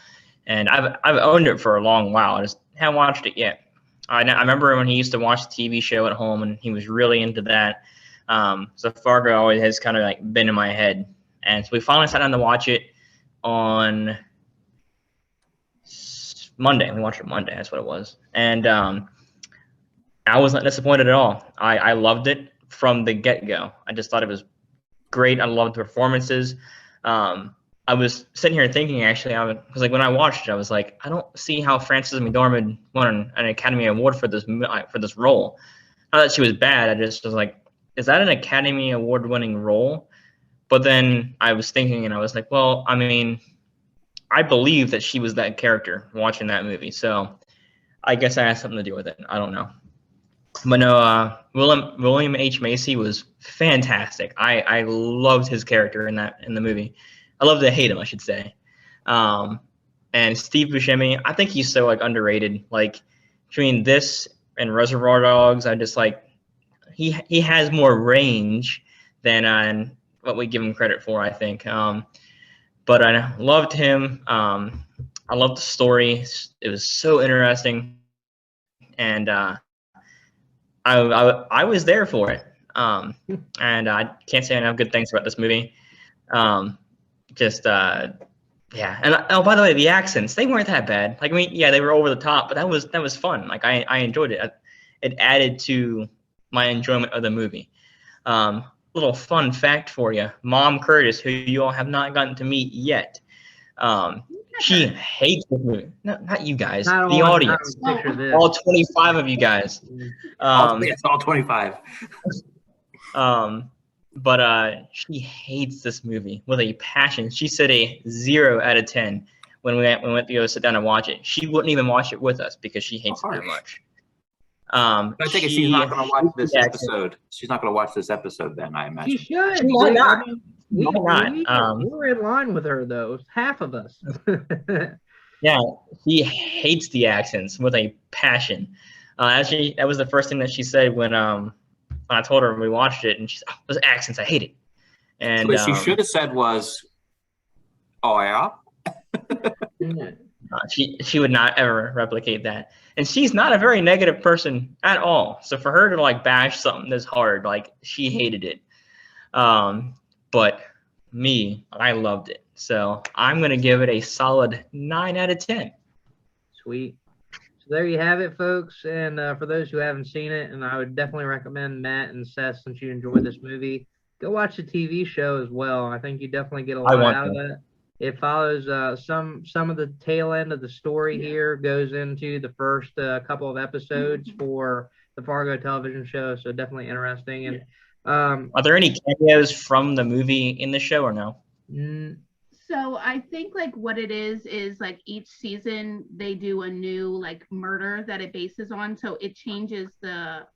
and I've owned it for a long while. I just haven't watched it yet. I remember when he used to watch the TV show at home, and he was really into that. So Fargo always has kind of like been in my head, and so we finally sat down to watch it on Monday. We watched it Monday. That's what it was, and I was not disappointed at all. I loved it from the get-go. I just thought it was great. I loved the performances. I was sitting here thinking, actually, because like when I watched it, I was like, I don't see how Frances McDormand won an Academy Award for this role. Not that she was bad. I just was like, is that an Academy Award-winning role? But then I was thinking, and I was like, well, I mean, I believe that she was that character watching that movie. So I guess I had something to do with it. I don't know. But no, William H. Macy was fantastic. I loved his character in the movie. I love to hate him, I should say. And Steve Buscemi, I think he's so like underrated. Like between this and Reservoir Dogs, I just like he has more range than what we give him credit for, I think. But I loved him. I loved the story. It was so interesting, and I was there for it. And I can't say enough good things about this movie. Yeah. And oh, by the way, the accents, they weren't that bad. Like, I mean, yeah, they were over the top, but that was fun. Like I enjoyed it. It added to my enjoyment of the movie. Little fun fact for you. Mom Curtis, who you all have not gotten to meet yet. She hates the movie. No, not you guys, the audience. All 25 of you guys. It's all 25. But she hates this movie with a passion. She said a 0 out of 10 when we went to go sit down and watch it. She wouldn't even watch it with us because she hates it that much. I take it she's not going to watch this episode. She's not going to watch this episode then, I imagine. She should. She might not. We were in line with her, though. Half of us. Yeah, she hates the accents with a passion. Actually, that was the first thing that she said when I told her when we watched it, and she said, "Oh, those accents, I hate it." And what she should have said was, "Oh yeah." She would not ever replicate that, and she's not a very negative person at all. So for her to like bash something this hard, like she hated it. But me, I loved it. So I'm gonna give it a solid 9 out of 10. Sweet. So there you have it, folks. And for those who haven't seen it, and I would definitely recommend Matt and Seth, since you enjoyed this movie, go watch the TV show as well. I think you definitely get a lot out of that. It follows some of the tail end of the story here, goes into the first couple of episodes for the Fargo television show. So definitely interesting. And are there any cameos from the movie in the show or no? So I think like what it is like each season they do a new like murder that it bases on, so it changes the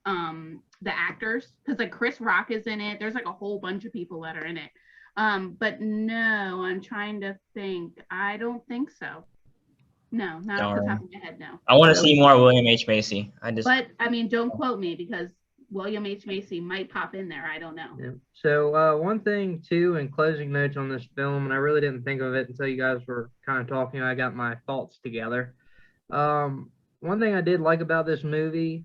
actors, because like Chris Rock is in it. There's like a whole bunch of people that are in it. But no, I'm trying to think. I don't think so. No, not off the top of my head. No. I want to see more William H. Macy. But I mean, don't quote me, because William H. Macy might pop in there. I don't know. Yeah. So one thing too, in closing notes on this film, and I really didn't think of it until you guys were kind of talking. I got my thoughts together. One thing I did like about this movie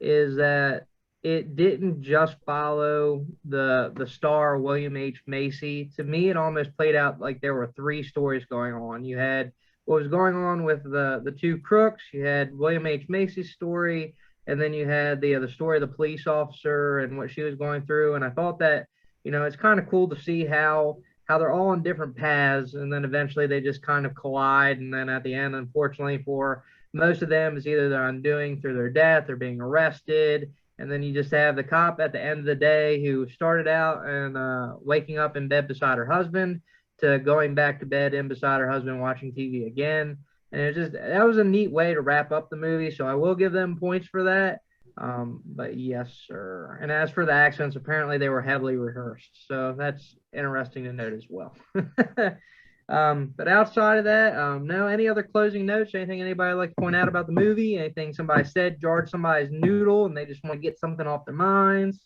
is that it didn't just follow the star William H. Macy. To me, it almost played out like there were 3 stories going on. You had what was going on with the 2 crooks. You had William H. Macy's story. And then you had the story of the police officer and what she was going through. And I thought that, it's kind of cool to see how they're all on different paths. And then eventually they just kind of collide. And then at the end, unfortunately for most of them, is either their undoing through their death or being arrested. And then you just have the cop at the end of the day who started out and waking up in bed beside her husband to going back to bed in beside her husband watching TV again. And that was a neat way to wrap up the movie. So I will give them points for that. But yes, sir. And as for the accents, apparently they were heavily rehearsed. So that's interesting to note as well. But outside of that, no, any other closing notes? Anything anybody like to point out about the movie? Anything somebody said jarred somebody's noodle and they just want to get something off their minds?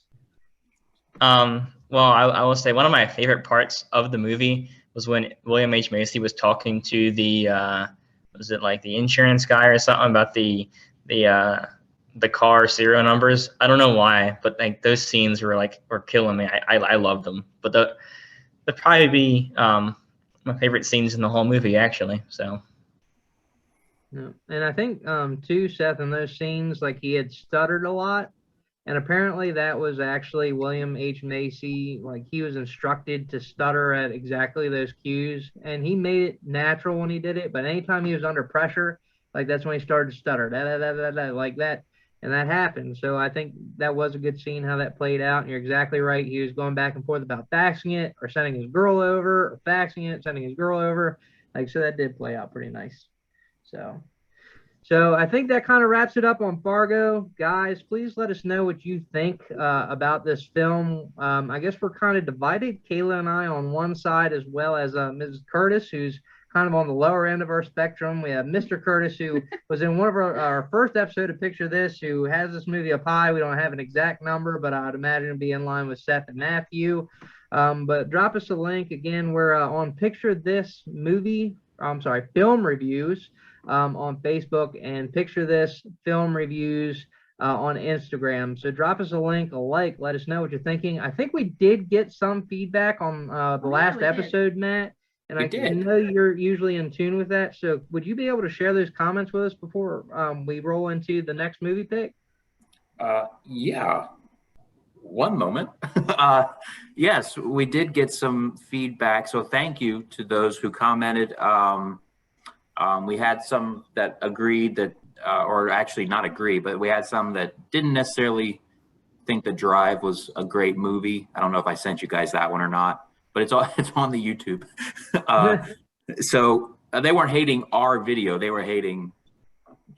Well, I will say one of my favorite parts of the movie was when William H. Macy was talking to the was it like the insurance guy or something about the the car serial numbers. I don't know why, but like those scenes were killing me. I loved them. But they'd probably be my favorite scenes in the whole movie, actually. So. Yeah. And I think too, Seth, in those scenes, like he had stuttered a lot. And apparently that was actually William H. Macy. Like he was instructed to stutter at exactly those cues. And he made it natural when he did it. But anytime he was under pressure, like that's when he started to stutter, like that. And that happened. So I think that was a good scene how that played out. And you're exactly right. He was going back and forth about faxing it or sending his girl over, or faxing it, sending his girl over. Like, so that did play out pretty nice. So I think that kind of wraps it up on Fargo. Guys, please let us know what you think about this film. I guess we're kind of divided, Kayla and I on one side, as well as Mrs. Curtis, who's kind of on the lower end of our spectrum. We have Mr. Curtis, who was in one of our first episode of Picture This, who has this movie up high. We don't have an exact number, but I'd imagine it'd be in line with Seth and Matthew. But drop us a link. Again, we're on Picture This film reviews on Facebook, and Picture This film reviews on Instagram. So drop us a link, a like, let us know what you're thinking. I think we did get some feedback on the last episode, Matt, and I know you're usually in tune with that. So would you be able to share those comments with us before we roll into the next movie pick? Yeah. One moment. Yes, we did get some feedback. So thank you to those who commented. We had some that agreed that, or actually not agree, but we had some that didn't necessarily think The Drive was a great movie. I don't know if I sent you guys that one or not, but it's on the YouTube. So they weren't hating our video; they were hating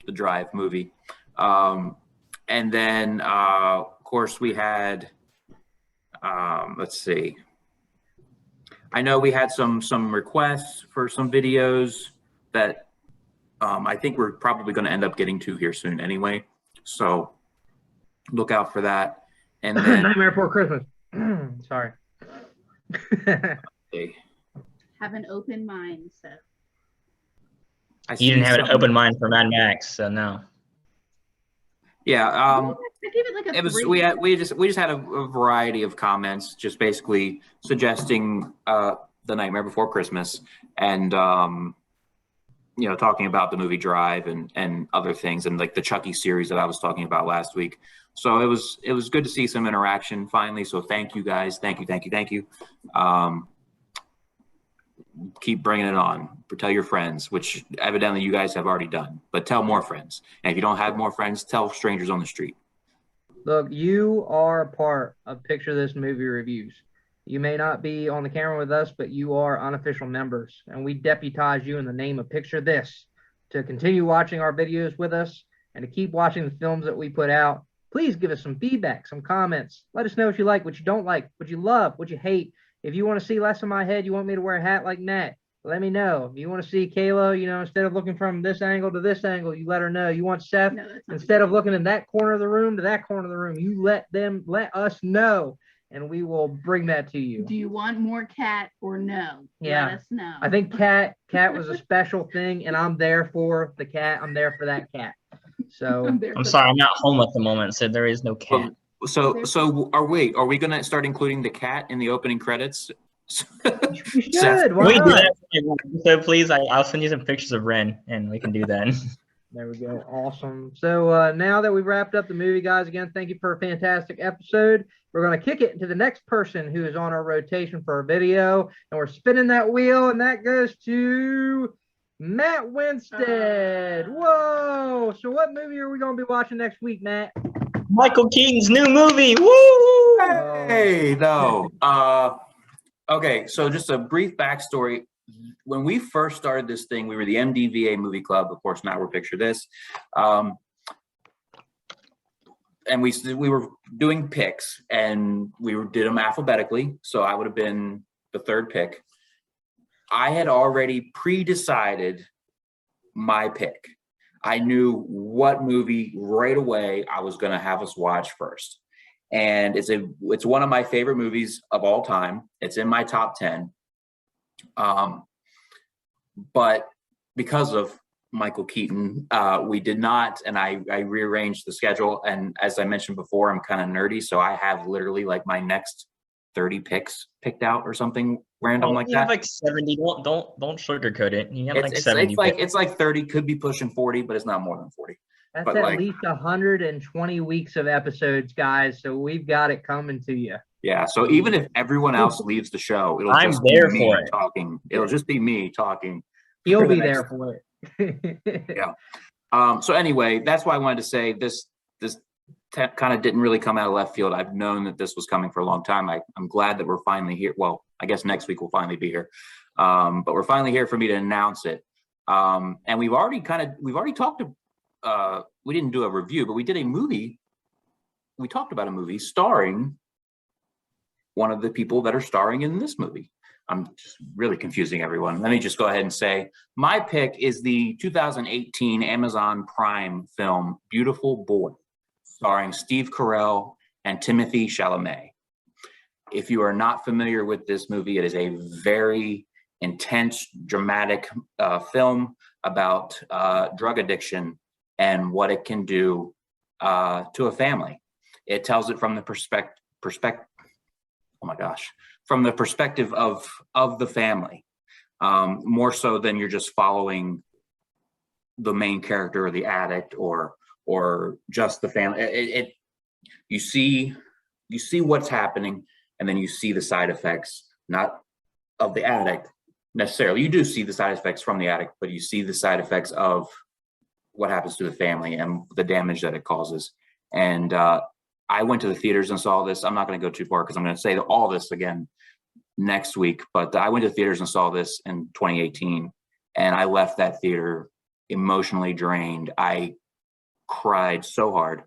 The Drive movie. And then, of course, we had. Let's see. I know we had some requests for some videos that I think we're probably going to end up getting to here soon anyway. So look out for that. And then Nightmare Before Christmas. Sorry. Have an open mind, Seth. You didn't have an open mind for Mad Max, so no. Yeah. I give it like a 3. We just had a variety of comments, just basically suggesting The Nightmare Before Christmas, and talking about the movie Drive and other things, and like the Chucky series that I was talking about last week. So it was good to see some interaction finally. So thank you guys. Thank you. Keep bringing it on. Tell your friends, which evidently you guys have already done, but tell more friends. And if you don't have more friends, tell strangers on the street. Look, you are part of Picture This movie reviews. You may not be on the camera with us, but you are unofficial members, and we deputize you in the name of Picture This to continue watching our videos with us and to keep watching the films that we put out. Please give us some feedback, some comments. Let us know what you like, what you don't like, what you love, what you hate. If you want to see less of my head, you want me to wear a hat like Nat, let me know. If you want to see Kayla, instead of looking from this angle to this angle, you let her know. You want Seth, instead of looking in that corner of the room to that corner of the room, you let us know, and we will bring that to you. Do you want more cat or no? Yeah. Let us know. I think cat was a special thing, and I'm there for the cat. I'm there for that cat. So I'm sorry, I'm not home at the moment, so there is no cat. So are we going to start including the cat in the opening credits? You should. Why not? So please, I'll send you some pictures of Ren, and we can do that. There we go. Awesome. So now that we've wrapped up the movie, guys, again, thank you for a fantastic episode. We're going to kick it to the next person who is on our rotation for a video, and we're spinning that wheel, and that goes to Matt Winstead. Whoa! So what movie are we going to be watching next week, Matt? Michael Keaton's new movie. Woo! Hey, no. Okay, so just a brief backstory. When we first started this thing, we were the MDVA Movie Club. Of course, now we're Picture This. And we were doing picks, and we did them alphabetically. So I would have been the third pick. I had already pre-decided my pick. I knew what movie right away I was going to have us watch first. And it's one of my favorite movies of all time. It's in my top 10. But because of Michael Keaton. We did not, and I rearranged the schedule. And as I mentioned before, I'm kind of nerdy, so I have literally like my next 30 picks picked out or something random like you that. have like 70. Don't sugarcoat it. You have like It's 70. it's like 30, could be pushing 40, but it's not more than 40. That's But at like, least 120 weeks of episodes, guys. So we've got it coming to you. yeah. So even if everyone else leaves the show, it'll I'm just there be me for it. talking. It'll just be me talking. He'll for the be next- there for it. Yeah. So anyway, that's why I wanted to say this kind of didn't really come out of left field. I've known that this was coming for a long time. I'm glad that we're finally here. Well, I guess next week we'll finally be here. But we're finally here for me to announce it. And we've already talked to, we didn't do a review, but we did a movie. We talked about a movie starring one of the people that are starring in this movie. I'm just really confusing everyone. Let me just go ahead and say my pick is the 2018 Amazon Prime film, Beautiful Boy, starring Steve Carell and Timothée Chalamet. If you are not familiar with this movie, it is a very intense, dramatic film about drug addiction and what it can do to a family. It tells it from the perspective. Oh my gosh, from the perspective of the family, more so than you're just following the main character or the addict or just the family. You see what's happening, and then you see the side effects, not of the addict necessarily. You do see the side effects from the addict, but you see the side effects of what happens to the family and the damage that it causes. And I went to the theaters and saw this. I'm not going to go too far because I'm going to say all this again next week, but I went to the theaters and saw this in 2018, and I left that theater emotionally drained. I cried so hard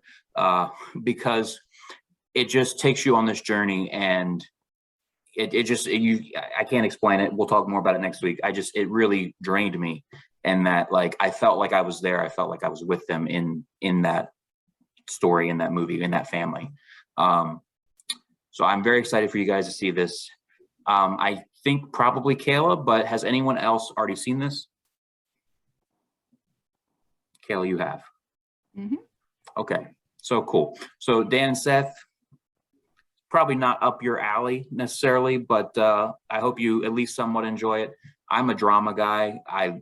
because it just takes you on this journey, and I can't explain it. We'll talk more about it next week. It really drained me, and that like I felt like I was there. I felt like I was with them in that story, in that movie, in that family. So I'm very excited for you guys to see this. I think probably Kayla, but has anyone else already seen this? Kayla, you have. Mm-hmm. Okay, so cool. So Dan and Seth, probably not up your alley necessarily, but I hope you at least somewhat enjoy it. I'm a drama guy. I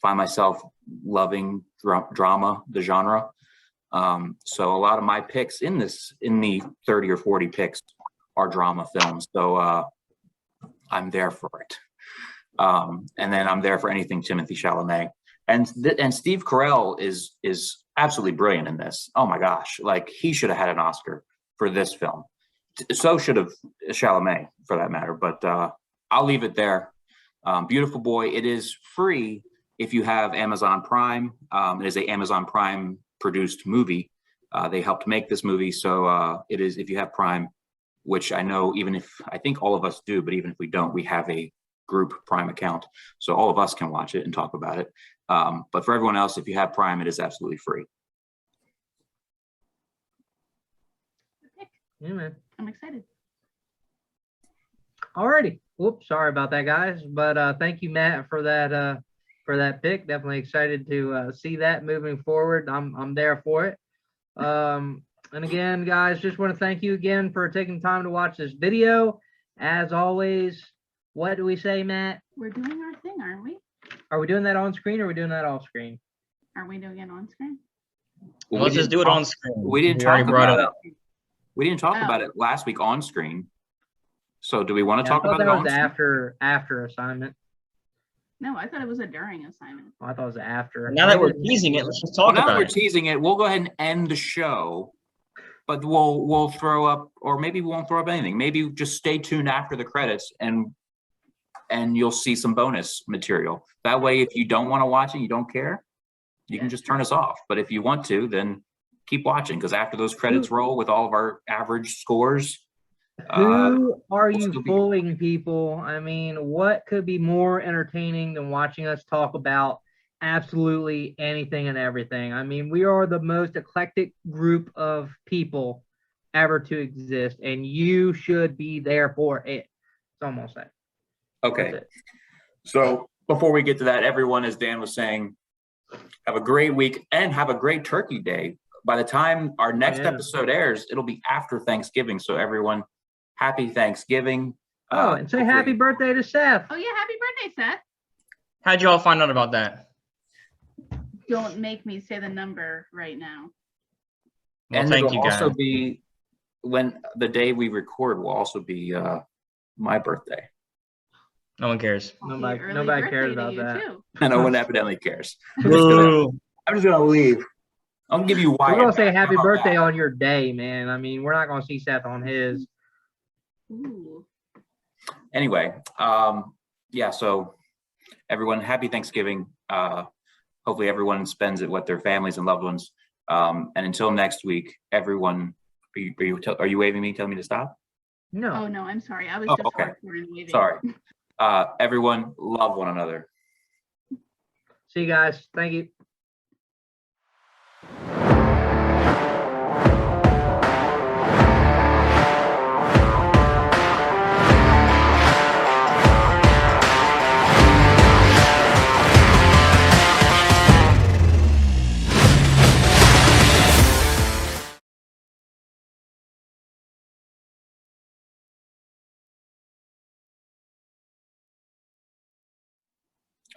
find myself loving drama, the genre. So a lot of my picks in the 30 or 40 picks are drama films. So I'm there for it. And then I'm there for anything Timothée Chalamet. And Steve Carell is absolutely brilliant in this. Oh my gosh, like he should have had an Oscar for this film. So should have Chalamet for that matter. But I'll leave it there. Beautiful Boy. It is free if you have Amazon Prime. It is a Amazon Prime produced movie. They helped make this movie, so it is if you have Prime, which I know I think all of us do, but even if we don't, we have a group Prime account, so all of us can watch it and talk about it. But for everyone else, if you have Prime, it is absolutely free. Yeah, man. I'm excited. Alrighty. Whoops, sorry about that, guys. But thank you, Matt, for that pick. Definitely excited to see that moving forward. I'm there for it. And again, guys, just want to thank you again for taking time to watch this video. As always, what do we say, Matt? We're doing our thing, aren't we? Are we doing that on screen or are we doing that off screen? Are we doing it on screen? Well, Let's just do it on screen. We didn't already talk brought about it it. up. We didn't talk about it last week on screen. So do we want to talk about it that on was screen? after assignment. No, I thought it was a during assignment. Oh, I thought it was after. Now that we're teasing it, let's just talk Now that about we're it. teasing it, we'll go ahead and end the show. But we'll throw up, or maybe we won't throw up anything. Maybe just stay tuned after the credits, and you'll see some bonus material. That way, if you don't want to watch it, you don't care, you can just turn us off. But if you want to, then keep watching, because after those credits roll with all of our average scores, who are we'll you still be- fooling, people? I mean, what could be more entertaining than watching us talk about absolutely anything and everything? I mean, we are the most eclectic group of people ever to exist, and you should be there for it. It's almost that. Okay. So before we get to that, everyone, as Dan was saying, Have a great week and have a great Turkey Day. By the time our next episode airs, it'll be after Thanksgiving. So everyone, happy Thanksgiving. And say happy birthday to Seth. Oh, yeah. Happy birthday, Seth. How'd you all find out about that? Don't make me say the number right now. Well, and thank you, it'll guys. also be when the day we record will also be my birthday. No one cares. Nobody Early cares birthday to about you, that. too. No one evidently cares. Boo. I'm just gonna leave. I'll give you why. We're gonna say happy birthday on your day, man. I mean, we're not gonna see Seth on his. Ooh. Anyway, yeah. So everyone, happy Thanksgiving. Hopefully, everyone spends it with their families and loved ones. And until next week, everyone, are you waving me, telling me to stop? No. Oh, no, I'm sorry. I was just okay. hardcore and waving. Sorry. Everyone, love one another. See you guys. Thank you.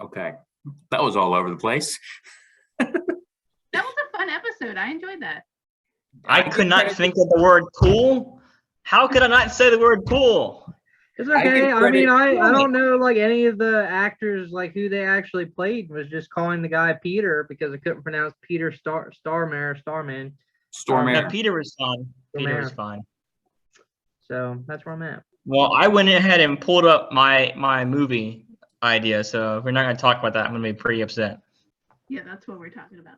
Okay. That was all over the place. That was a fun episode. I enjoyed that. I could not think of the word cool. How could I not say the word cool? It's okay. give I mean, credit- I don't know like any of the actors like who they actually played. Was just calling the guy Peter because I couldn't pronounce Peter Stormare. Yeah, Peter was fine. Peter was fine. So that's where I'm at. Well, I went ahead and pulled up my movie idea. So if we're not going to talk about that, I'm going to be pretty upset. Yeah, that's what we're talking about.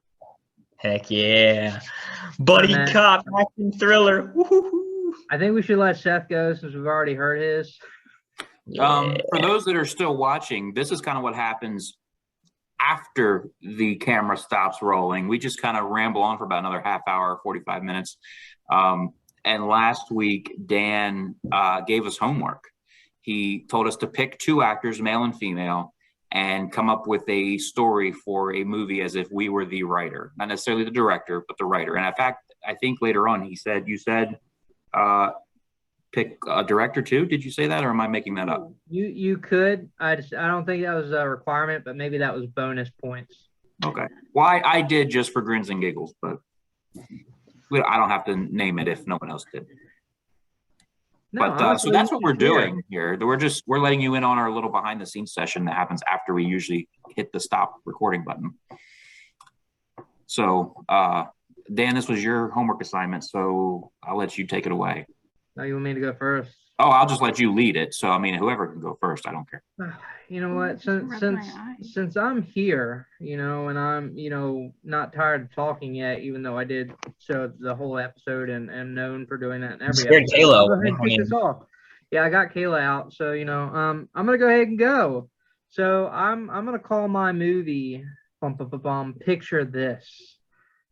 Heck yeah. Buddy Man. cop action thriller. Woo-hoo-hoo. I think we should let Seth go since we've already heard his. For those that are still watching, this is kind of what happens after the camera stops rolling. We just kind of ramble on for about another half hour, 45 minutes. And last week, Dan gave us homework. He told us to pick two actors, male and female, and come up with a story for a movie as if we were the writer, not necessarily the director, but the writer. And in fact, I think later on you said pick a director too. Did you say that, or am I making that up? You could. I don't think that was a requirement, but maybe that was bonus points. Okay. Well, I did just for grins and giggles, but I don't have to name it if no one else did. No, But so honestly, that's what we're doing here. We're letting you in on our little behind the scenes session that happens after we usually hit the stop recording button. So Dan, this was your homework assignment, so I'll let you take it away. No, you want me to go first? Oh, I'll just let you lead it. So I mean, whoever can go first, I don't care. You know what? Just rub my eyes. Since I'm here, and I'm not tired of talking yet, even though I did show the whole episode and am known for doing that in every Scared episode. Kayla. Go ahead and kick this off. Yeah, I got Kayla out, so I'm gonna go ahead and go. So I'm gonna call my movie Picture This,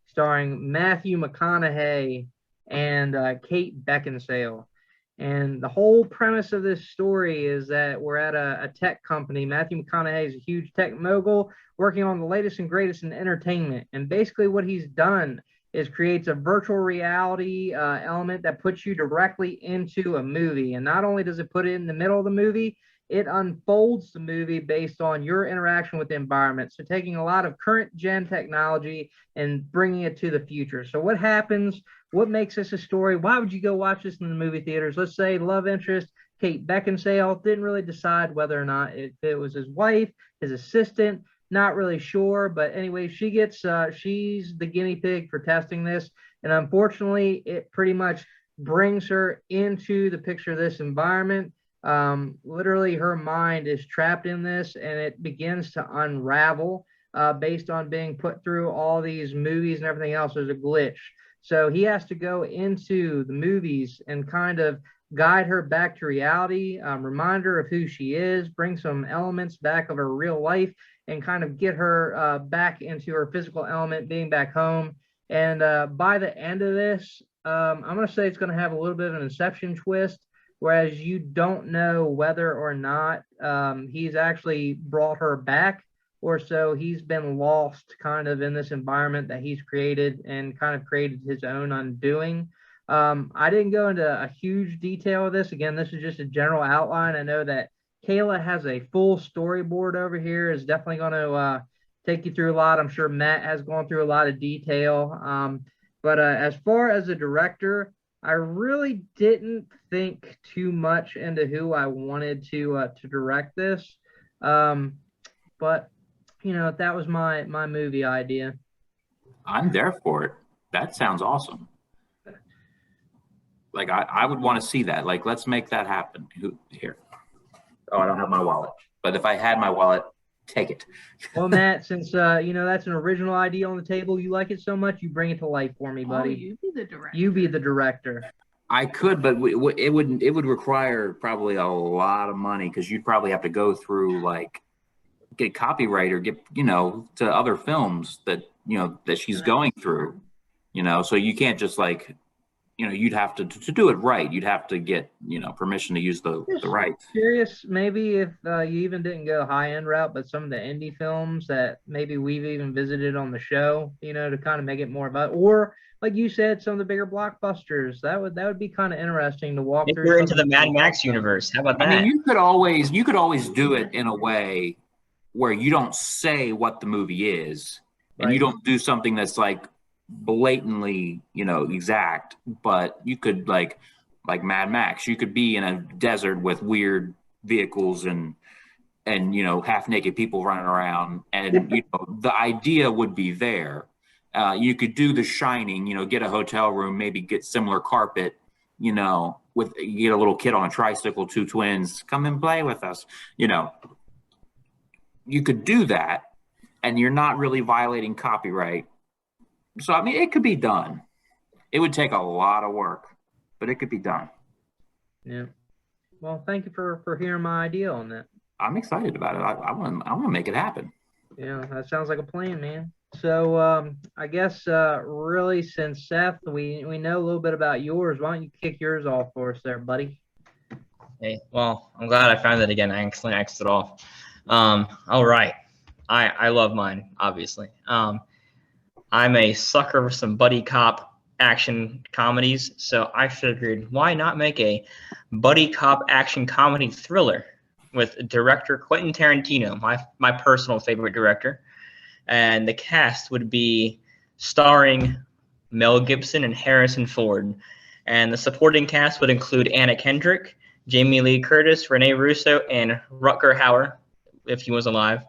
starring Matthew McConaughey and Kate Beckinsale. And the whole premise of this story is that we're at a tech company. Matthew McConaughey is a huge tech mogul working on the latest and greatest in entertainment. And basically what he's done is creates a virtual reality element that puts you directly into a movie. And not only does it put it in the middle of the movie, it unfolds the movie based on your interaction with the environment. So taking a lot of current gen technology and bringing it to the future. So what happens? What makes this a story? Why would you go watch this in the movie theaters? Let's say love interest, Kate Beckinsale, didn't really decide whether or not it was his wife, his assistant, not really sure. But anyway, she's the guinea pig for testing this. And unfortunately, it pretty much brings her into the picture of this environment. Literally her mind is trapped in this and it begins to unravel based on being put through all these movies and everything else. There's a glitch. So he has to go into the movies and kind of guide her back to reality, remind her of who she is, bring some elements back of her real life, and kind of get her back into her physical element, being back home. And by the end of this, I'm going to say it's going to have a little bit of an Inception twist, whereas you don't know whether or not he's actually brought her back or so, he's been lost kind of in this environment that he's created and kind of created his own undoing. I didn't go into a huge detail of this. Again, this is just a general outline. I know that Kayla has a full storyboard over here, is definitely going to take you through a lot. I'm sure Matt has gone through a lot of detail. But as far as a director, I really didn't think too much into who I wanted to direct this. But that was my movie idea. I'm there for it. That sounds awesome. Like I would want to see that. Like, let's make that happen. Here? Oh, I don't have my wallet. But if I had my wallet, take it. Well, Matt, since that's an original idea on the table, you like it so much, you bring it to life for me, buddy. Oh, you be the director. You be the director. I could, but it would require probably a lot of money, because you'd probably have to go through, like, get copyright or get to other films that that she's going through. So you can't just, like, you'd have to do it right. You'd have to get, permission to use the rights. Curious, maybe if you even didn't go high end route, but some of the indie films that maybe we've even visited on the show, to kind of make it more about, or like you said, some of the bigger blockbusters. That would be kind of interesting to walk through. If you're into the Mad Max universe, how about that? I mean, you could always do it in a way where you don't say what the movie is, and Right. you don't do something that's like blatantly, exact, but you could like Mad Max, you could be in a desert with weird vehicles and half naked people running around, and the idea would be there. You could do The Shining, get a hotel room, maybe get similar carpet, get a little kid on a tricycle, two twins, come and play with us. You could do that, and you're not really violating copyright. So, I mean, it could be done. It would take a lot of work, but it could be done. Yeah. Well, thank you for hearing my idea on that. I'm excited about it. I want to make it happen. Yeah, that sounds like a plan, man. So I guess really, since Seth, we know a little bit about yours. Why don't you kick yours off for us there, buddy? Hey, well, I'm glad I found it again. I accidentally X'd it off. All right. I love mine, obviously. I'm a sucker for some buddy cop action comedies, so I figured, why not make a buddy cop action comedy thriller with director Quentin Tarantino, my personal favorite director. And the cast would be starring Mel Gibson and Harrison Ford. And the supporting cast would include Anna Kendrick, Jamie Lee Curtis, Rene Russo, and Rutger Hauer, if he was alive.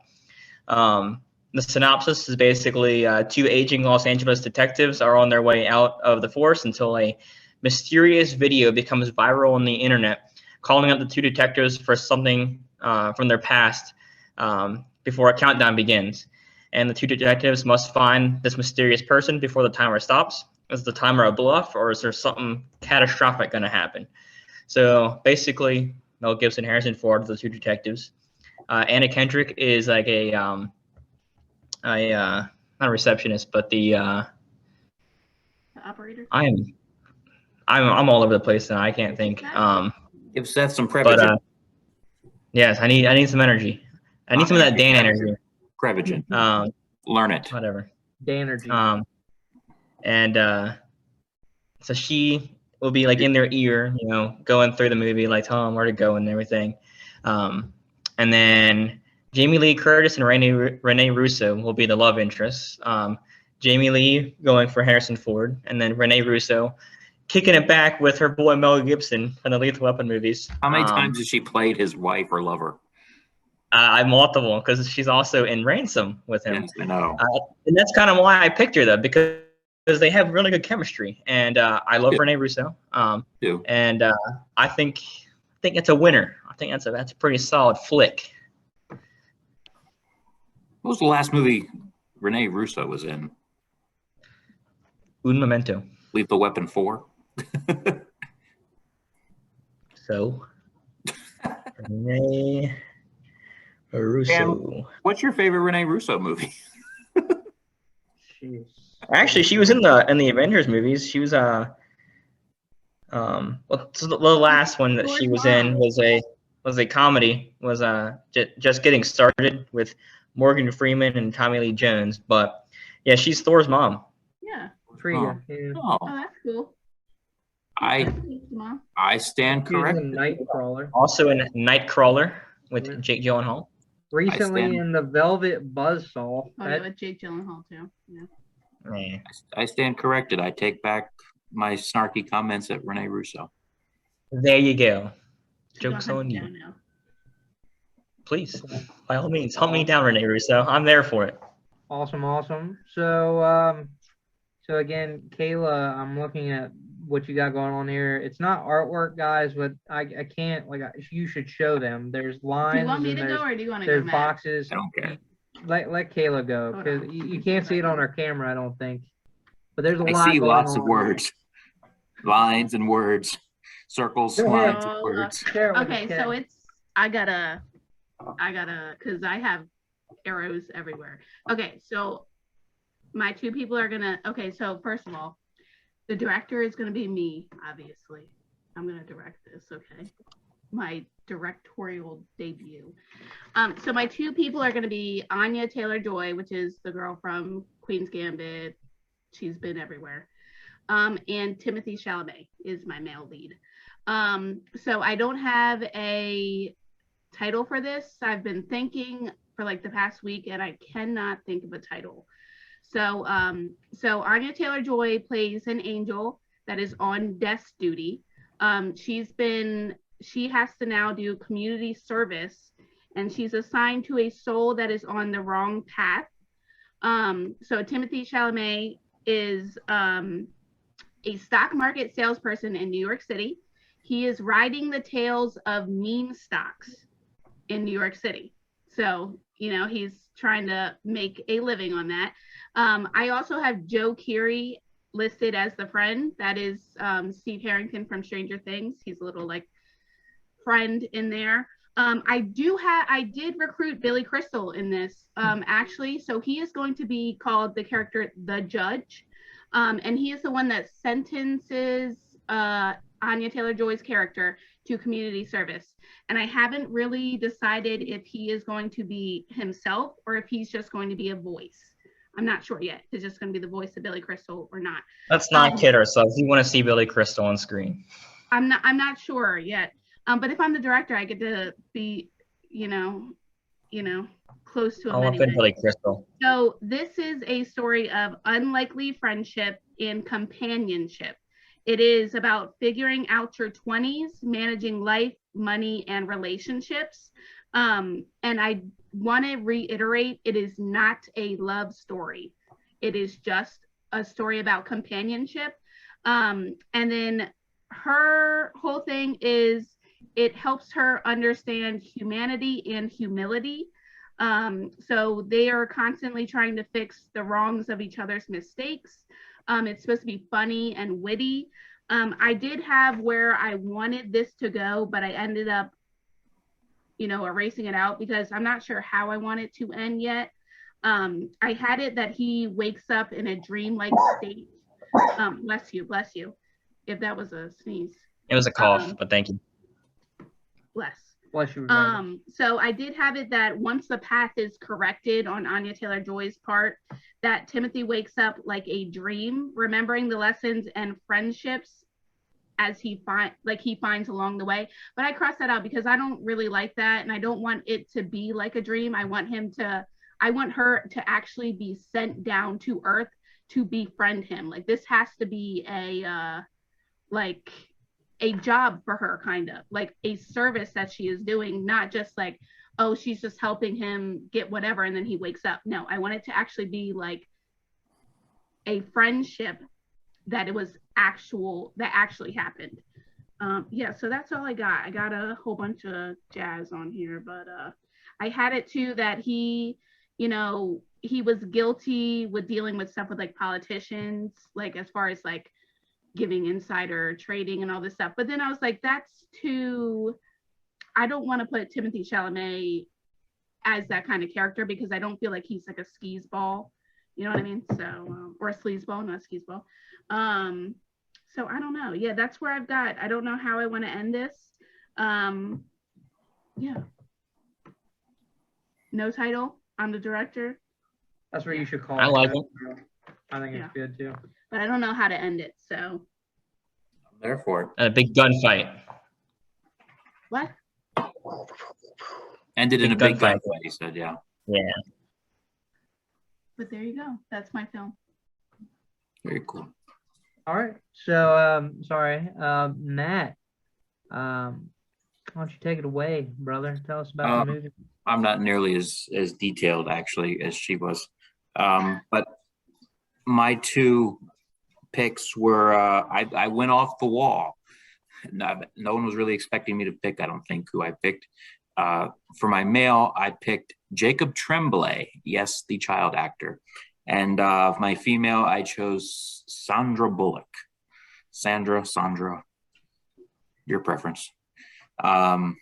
The synopsis is basically two aging Los Angeles detectives are on their way out of the force until a mysterious video becomes viral on the internet, calling out the two detectives for something from their past before a countdown begins. And the two detectives must find this mysterious person before the timer stops. Is the timer a bluff, or is there something catastrophic going to happen? So basically, Mel Gibson, Harrison Ford, the two detectives. Anna Kendrick is like not a receptionist, but the operator. I'm all over the place now. I can't think. Give Seth some Prevagen. But yes, I need some energy. I need some of that Dan energy. Prevagen. Learn it. Whatever. Danergy. So she will be like in their ear, going through the movie, like telling them where to go and everything. And then Jamie Lee Curtis and Rene Russo will be the love interests. Jamie Lee going for Harrison Ford, and then Rene Russo kicking it back with her boy Mel Gibson in the Lethal Weapon movies. How many times has she played his wife or lover? Multiple, because she's also in Ransom with him. Yes, I know. And that's kind of why I picked her, though, because they have really good chemistry, and I love Rene Russo. And I think it's a winner. I think that's a pretty solid flick. What was the last movie Rene Russo was in? Un Momento. Lethal Weapon 4. So, Rene Russo. And what's your favorite Rene Russo movie? Jeez. Actually, she was in the Avengers movies. She was the last one that she was in was a comedy. Was Just Getting Started with Morgan Freeman and Tommy Lee Jones. But yeah, she's Thor's mom. Yeah. Frigga. Yeah. Oh, that's cool. I stand She's in corrected. Nightcrawler. Also in Nightcrawler with Jake Gyllenhaal. Recently in the Velvet Buzzsaw. Oh, yeah, with Jake Gyllenhaal too. Yeah. Yeah. I stand corrected. I take back my snarky comments at Rene Russo. There you go. You Joke's don't on hunt you. down now. Please, by all means, hunt me down, Rene Russo. I'm there for it. Awesome. So again, Kayla, I'm looking at what you got going on here. It's not artwork, guys, but I can't, like, you should show them. There's lines. Do you want me to go or do you want to go, there's Matt? boxes. I don't care. Let Kayla go, because you can't see it on our camera, I don't think. But there's a lot. I see going lots on. of words, lines and words, circles, lines and words. Okay, so I gotta, because I have arrows everywhere. Okay, so my two people are gonna. Okay, so first of all, the director is gonna be me. Obviously, I'm gonna direct this. Okay, my directorial debut. So my two people are gonna be Anya Taylor-Joy, which is the girl from Queen's Gambit. She's been everywhere. And Timothy Chalamet is my male lead. So I don't have a title for this. I've been thinking for like the past week and I cannot think of a title. So Anya Taylor-Joy plays an angel that is on desk duty. She has to now do community service and she's assigned to a soul that is on the wrong path. So Timothy Chalamet is a stock market salesperson in New York City. He is riding the tails of meme stocks in New York City. So, he's trying to make a living on that. I also have Joe Keery listed as the friend. That is Steve Harrington from Stranger Things. He's a little like friend in there. I did recruit Billy Crystal in this actually. So he is going to be called the character, the Judge. And he is the one that sentences Anya Taylor-Joy's character to community service. And I haven't really decided if he is going to be himself or if he's just going to be a voice. I'm not sure yet. Is just going to be the voice of Billy Crystal or not. Let's not kid ourselves. We want to see Billy Crystal on screen. I'm not sure yet. But if I'm the director, I get to be, close to him. I'll anyway. Billy Crystal. So this is a story of unlikely friendship and companionship. It is about figuring out your 20s, managing life, money, and relationships. And I want to reiterate, it is not a love story. It is just a story about companionship. And then her whole thing is it helps her understand humanity and humility. So they are constantly trying to fix the wrongs of each other's mistakes. It's supposed to be funny and witty. I did have where I wanted this to go, but I ended up, erasing it out because I'm not sure how I want it to end yet. I had it that he wakes up in a dreamlike state. Bless you. If that was a sneeze. It was a cough, but thank you. Bless you. So I did have it that once the path is corrected on Anya Taylor-Joy's part, that Timothy wakes up like a dream, remembering the lessons and friendships as he finds along the way. But I crossed that out because I don't really like that, and I don't want it to be like a dream. I want her to actually be sent down to Earth to befriend him. Like this has to be a job for her, kind of like a service that she is doing, not just like, oh, she's just helping him get whatever and then he wakes up. No, I want it to actually be like a friendship that actually happened. So that's all I got. I got a whole bunch of jazz on here, but I had it too that he was guilty with dealing with stuff with like politicians, like as far as like giving insider trading and all this stuff. But then I was like, I don't want to put Timothy Chalamet as that kind of character because I don't feel like he's like a skis ball. You know what I mean? So, or a sleaze ball, not a skis ball. So I don't know. Yeah, that's where I've got. I don't know how I want to end this. Yeah. No title. I'm the director. That's what you should call I it. like it. I think it's good too. But I don't know how to end it, so. I'm there for it. A big gunfight. What? Ended in a Big big gunfight. gunfight, he said, yeah. Yeah. But there you go. That's my film. Very cool. All right. So, sorry, Nat, why don't you take it away, brother? Tell us about the movie. I'm not nearly as detailed, actually, as she was. But my two picks were, I went off the wall. No one was really expecting me to pick, I don't think, who I picked. For my male, I picked Jacob Tremblay, yes, the child actor. And my female, I chose Sandra Bullock. Sandra, your preference. So,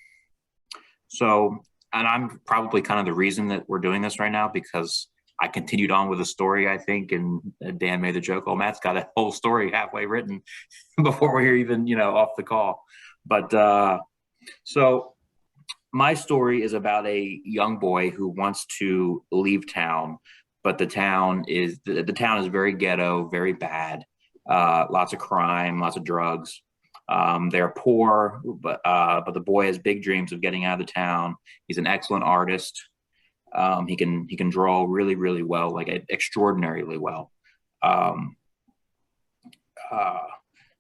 and I'm probably kind of the reason that we're doing this right now, because I continued on with the story, I think, and Dan made the joke, oh, Matt's got a whole story halfway written before we're even, off the call. But so my story is about a young boy who wants to leave town, but the town is very ghetto, very bad, lots of crime, lots of drugs. They're poor, but the boy has big dreams of getting out of the town. He's an excellent artist. He can draw really, really well, like extraordinarily well.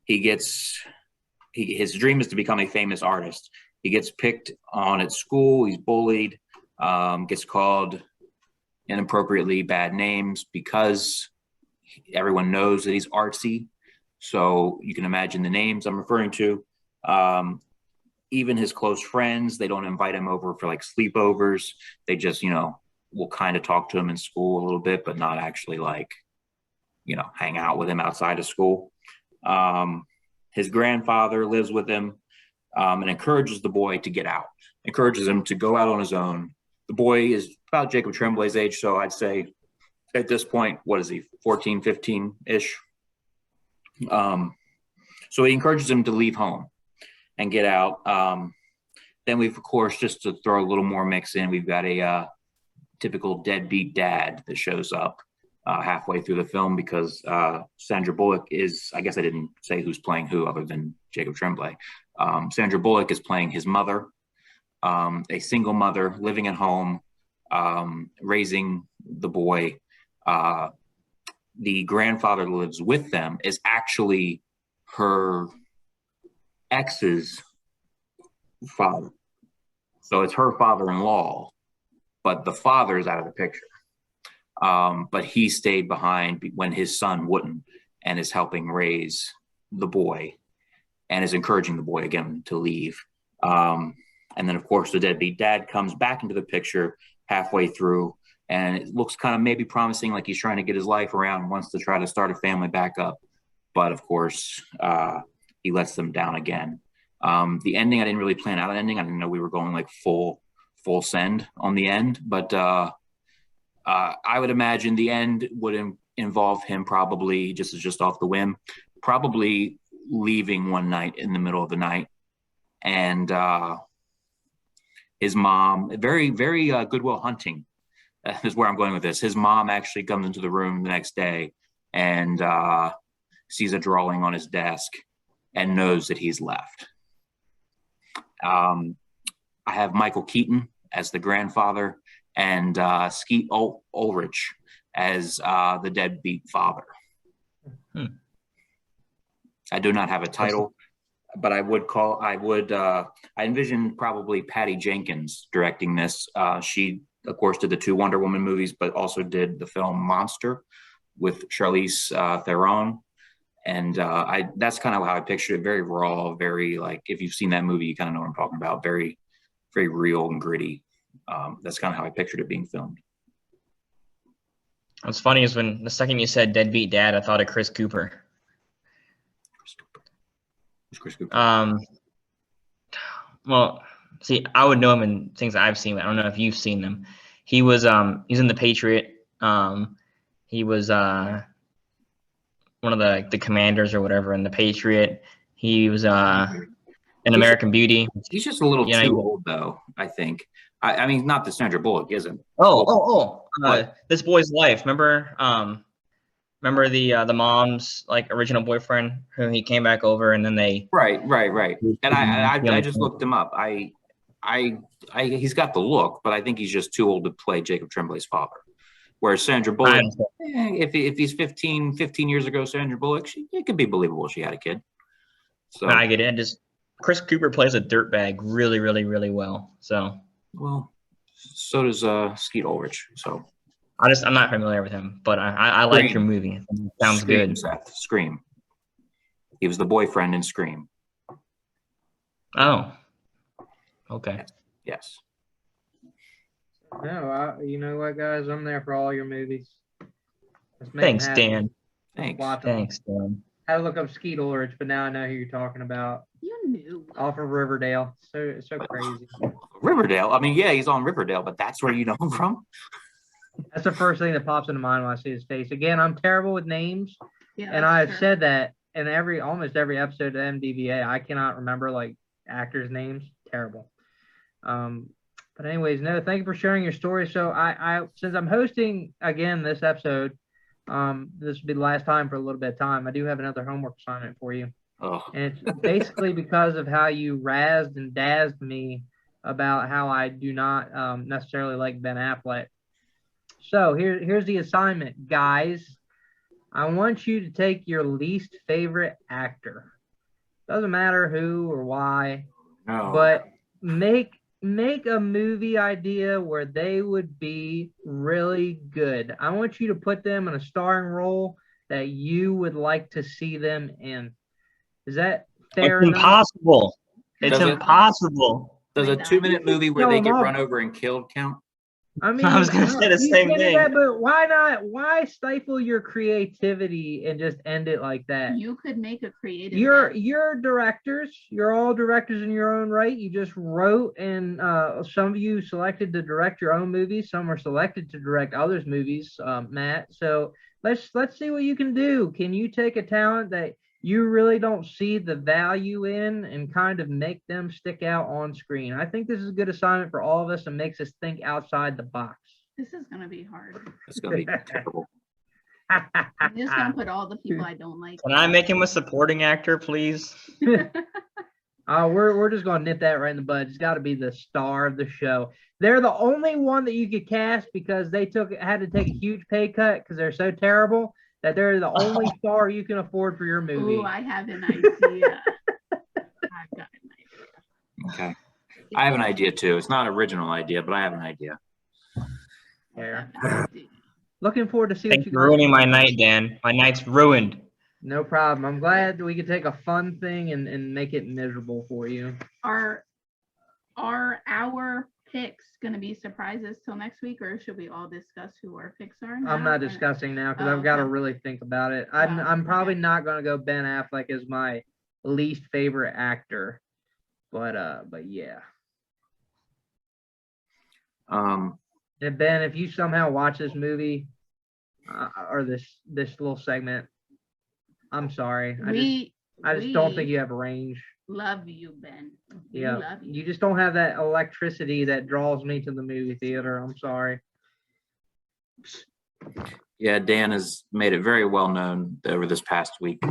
His dream is to become a famous artist. He gets picked on at school. He's bullied, gets called inappropriately bad names because everyone knows that he's artsy. So you can imagine the names I'm referring to. Even his close friends, they don't invite him over for like sleepovers. They just, will kind of talk to him in school a little bit, but not actually like, hang out with him outside of school. His grandfather lives with him and encourages the boy to get out, encourages him to go out on his own. The boy is about Jacob Tremblay's age, so I'd say at this point, what is he, 14, 15-ish? So he encourages him to leave home and get out. Then we've, of course, just to throw a little more mix in, we've got a typical deadbeat dad that shows up halfway through the film because Sandra Bullock is, I guess I didn't say who's playing who other than Jacob Tremblay. Sandra Bullock is playing his mother, a single mother living at home, raising the boy. The grandfather who lives with them is actually her ex's father. So it's her father-in-law, but the father is out of the picture. But he stayed behind when his son wouldn't, and is helping raise the boy and is encouraging the boy again to leave. And then, of course, the deadbeat dad comes back into the picture halfway through, and it looks kind of maybe promising, like he's trying to get his life around, wants to try to start a family back up. But of course, he lets them down again. The ending, I didn't really plan out an ending. I didn't know we were going like full send on the end. But I would imagine the end would involve him probably, just off the whim, probably leaving one night in the middle of the night. And his mom, very, very Goodwill Hunting is where I'm going with this. His mom actually comes into the room the next day and sees a drawing on his desk and knows that he's left. I have Michael Keaton as the grandfather and Skeet Ulrich as the deadbeat father. I do not have a title, but I envision probably Patty Jenkins directing this. She, of course, did the 2 Wonder Woman movies, but also did the film Monster with Charlize Theron. And that's kind of how I pictured it. Very raw, very like, if you've seen that movie, you kind of know what I'm talking about. Very, very real and gritty. That's kind of how I pictured it being filmed. What's funny is when the second you said deadbeat dad, I thought of Chris Cooper. Who's Chris Cooper? Well, see, I would know him in things that I've seen, but I don't know if you've seen them. He was he's in The Patriot. He was one of the commanders or whatever in The Patriot. He was in American Beauty. He's just a little too old, though, I think. I mean, not that Sandra Bullock isn't. This boy's life. Remember the mom's like original boyfriend who he came back over and then they. Right. And I just looked him up. He's got the look, but I think he's just too old to play Jacob Tremblay's father. Whereas Sandra Bullock, if he's 15 years ago, Sandra Bullock, it could be believable she had a kid. So I get it. Just Chris Cooper plays a dirtbag really, really, really well. So does Skeet Ulrich. So I'm not familiar with him, but I like your movie. It sounds Scream, good. Seth. Scream. He was the boyfriend in Scream. Oh. Okay. Yes. No, you know what, guys? I'm there for all your movies. Thanks, Dan. Thanks, Dan. I had to look up Skeet Ulrich, but now I know who you're talking about. You knew. Off of Riverdale. So crazy. Riverdale. I mean, yeah, he's on Riverdale, but that's where you know him from. That's the first thing that pops into mind when I see his face. Again, I'm terrible with names, and I've said that in almost every episode of MDVA. I cannot remember like actors' names. Terrible. But anyways, no, thank you for sharing your story. So I since I'm hosting again this episode, this will be the last time for a little bit of time. I do have another homework assignment for you. Oh. And it's basically because of how you razzed and dazzed me about how I do not necessarily like Ben Affleck. So here's the assignment, guys. I want you to take your least favorite actor. Doesn't matter who or why, but make a movie idea where they would be really good. I want you to put them in a starring role that you would like to see them in. Is that fair enough? Impossible. It's impossible. Does a 2-minute movie where they get run over and killed count? I mean, I was going to say the same thing. That, but why not? Why stifle your creativity and just end it like that? You could make a creative. You're directors. You're all directors in your own right. You just wrote, and some of you selected to direct your own movies. Some are selected to direct others' movies, Matt. So let's see what you can do. Can you take a talent that you really don't see the value in and kind of make them stick out on screen? I think this is a good assignment for all of us and makes us think outside the box. This is going to be hard. It's going to be terrible. I'm just going to put all the people I don't like. Can I make him a supporting actor, please? We're just going to nip that right in the bud. It's got to be the star of the show. They're the only one that you could cast because they had to take a huge pay cut because they're so terrible that they're the only star you can afford for your movie. Ooh, I have an idea. I've got an idea. Okay. I have an idea too. It's not an original idea, but I have an idea. Fair. Looking forward to see Thanks for ruining my night, Dan. My night's ruined. No problem. I'm glad we could take a fun thing and make it miserable for you. Are our picks going to be surprises till next week, or should we all discuss who our picks are now? I'm not discussing now because I've got to really think about it. I'm probably not going to go Ben Affleck as my least favorite actor, but yeah. And Ben, if you somehow watch this movie or this little segment, I'm sorry. I just don't think you have range. Love you, Ben. Yeah, love you. You just don't have that electricity that draws me to the movie theater. I'm sorry. Yeah, Dan has made it very well known over this past week.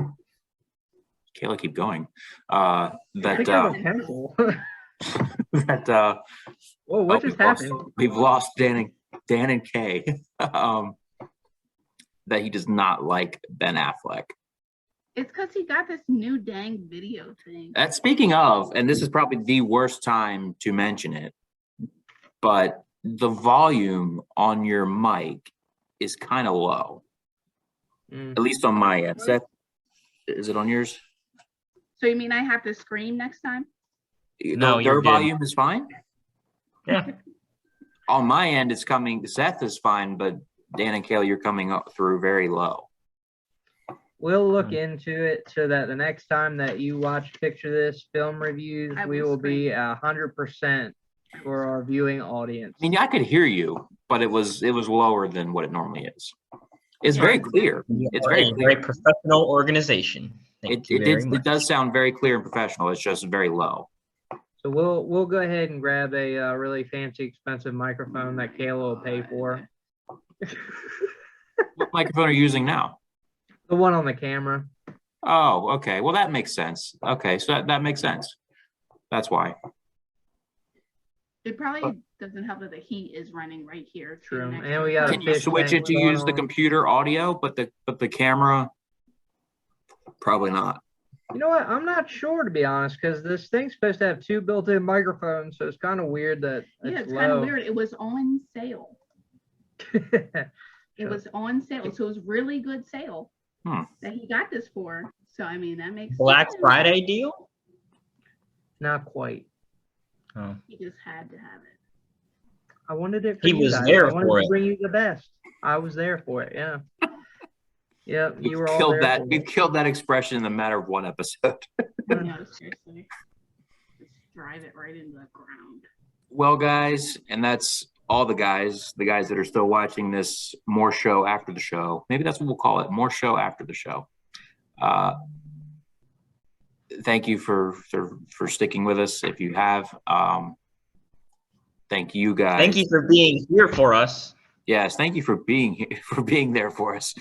Kayla, keep going. Whoa, what just happened? We've lost Dan and Kay. That he does not like Ben Affleck. It's because he got this new dang video thing. Speaking of, and this is probably the worst time to mention it, but the volume on your mic is kind of low. At least on my end. Seth, is it on yours? So you mean I have to scream next time? No, your volume is fine? Yeah. On my end, it's coming. Seth is fine, but Dan and Kayla, you're coming up through very low. We'll look into it so that the next time that you watch Picture This film reviews, we will be 100% for our viewing audience. I mean, I could hear you, but it was lower than what it normally is. It's very clear. It's very clear. Very professional organization. It does sound very clear and professional. It's just very low. So we'll go ahead and grab a really fancy, expensive microphone that Kayla will pay for. What microphone are you using now? The one on the camera. Oh, okay. Well, that makes sense. Okay, so that makes sense. That's why. It probably doesn't help that the heat is running right here. True. And we got Can you switch it to use the computer audio, but the camera? Probably not. You know what? I'm not sure, to be honest, because this thing's supposed to have 2 built-in microphones, so it's kind of weird that it's kind of weird. It was on sale. It was on sale, so it was really good sale that he got this for. So I mean, that makes Black sense. Friday deal? Not quite. Oh. He just had to have it. I wanted it. He was there I wanted for to it. bring you the best. I was there for it. Yeah. Yeah, you were all killed there. that. We've killed that expression in the matter of one episode. No, seriously. Just drive it right into the ground. Well, guys, and that's all the guys that are still watching this more show after the show. Maybe that's what we'll call it, more show after the show. Thank you for sticking with us. If you have, thank you guys. Thank you for being here for us. Yes, thank you for being here, for being there for us.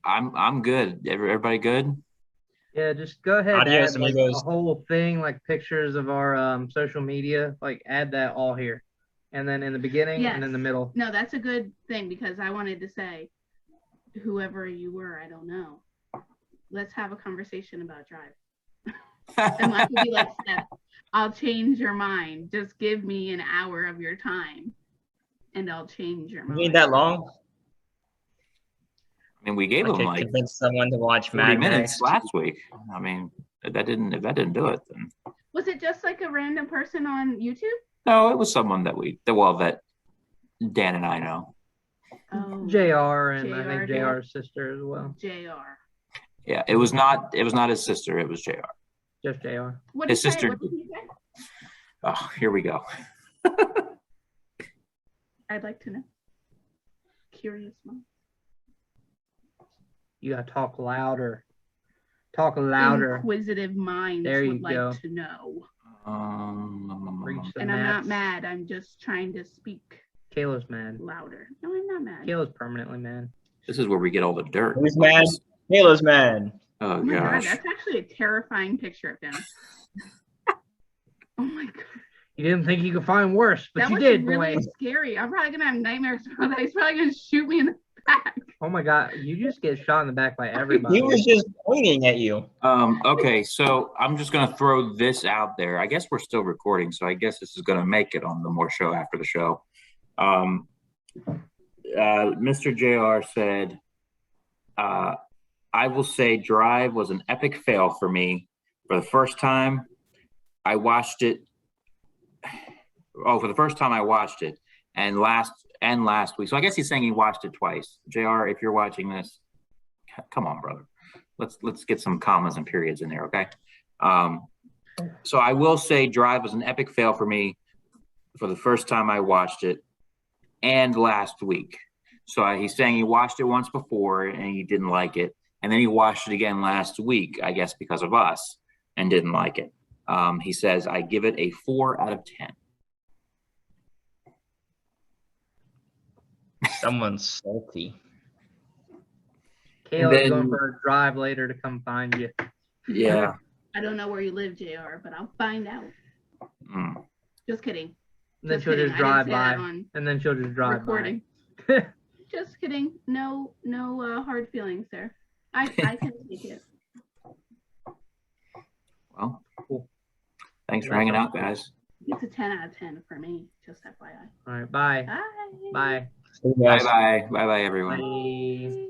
I'm good. Everybody good? Yeah, just go ahead and Adios, add like, amigos. a whole thing, like pictures of our social media, like add that all here. And then in the beginning and in the middle. No, that's a good thing because I wanted to say, whoever you were, I don't know. Let's have a conversation about Drive. And I could be like, Seth, I'll change your mind. Just give me an hour of your time and I'll change your mind. You need that long? I mean, we gave I them could like convince someone to watch 40 Mad minutes Max. last week. I mean, if that didn't do it, then Was it just like a random person on YouTube? no, it was someone that Dan and I know. Oh, JR and I think JR. JR's sister as well. JR. Yeah, it was not his sister. It was JR. Just JR. What His did he say? sister- What did he say? Oh, here we go. I'd like to know. Curious mind. You gotta talk louder. Talk louder. Inquisitive minds There you would like go. to know. Reach the And I'm not max. mad. I'm just trying to speak Kayla's mad. louder. No, I'm not mad. Kayla's permanently mad. This is where we get all the dirt. Who's mad? Halo's mad. Oh Oh my god, gosh. that's actually a terrifying picture of him. Oh my god. You didn't think you could find worse, but That you was did, really boy. scary. I'm probably gonna have nightmares about that. He's probably gonna shoot me in the back. Oh my god, you just get shot in the back by everybody. He was just pointing at you. Okay, so I'm just gonna throw this out there. I guess we're still recording, so I guess this is gonna make it on the more show after the show. Mr. JR said, I will say Drive was an epic fail for me. For the first time I watched it. For the first time I watched it, and last week. So I guess he's saying he watched it twice. JR, if you're watching this, come on, brother. Let's get some commas and periods in there, okay? So I will say Drive was an epic fail for me for the first time I watched it, and last week. So he's saying he watched it once before and he didn't like it, and then he watched it again last week, I guess because of us, and didn't like it. He says I give it a 4 out of 10. Someone's salty. Kayla's going for a drive later to come find you. Yeah. I don't know where you live, JR, but I'll find out. Mm. Just kidding. And then Just she'll kidding. just I drive didn't say that by. on And then she'll just drive recording. by. Just kidding. No hard feelings there. I can take it. Well, Cool. thanks for hanging out, guys. It's a 10 out of 10 for me. Just FYI. All right, bye. Bye. Bye. See you guys. Bye-bye. Bye-bye, everyone. Bye.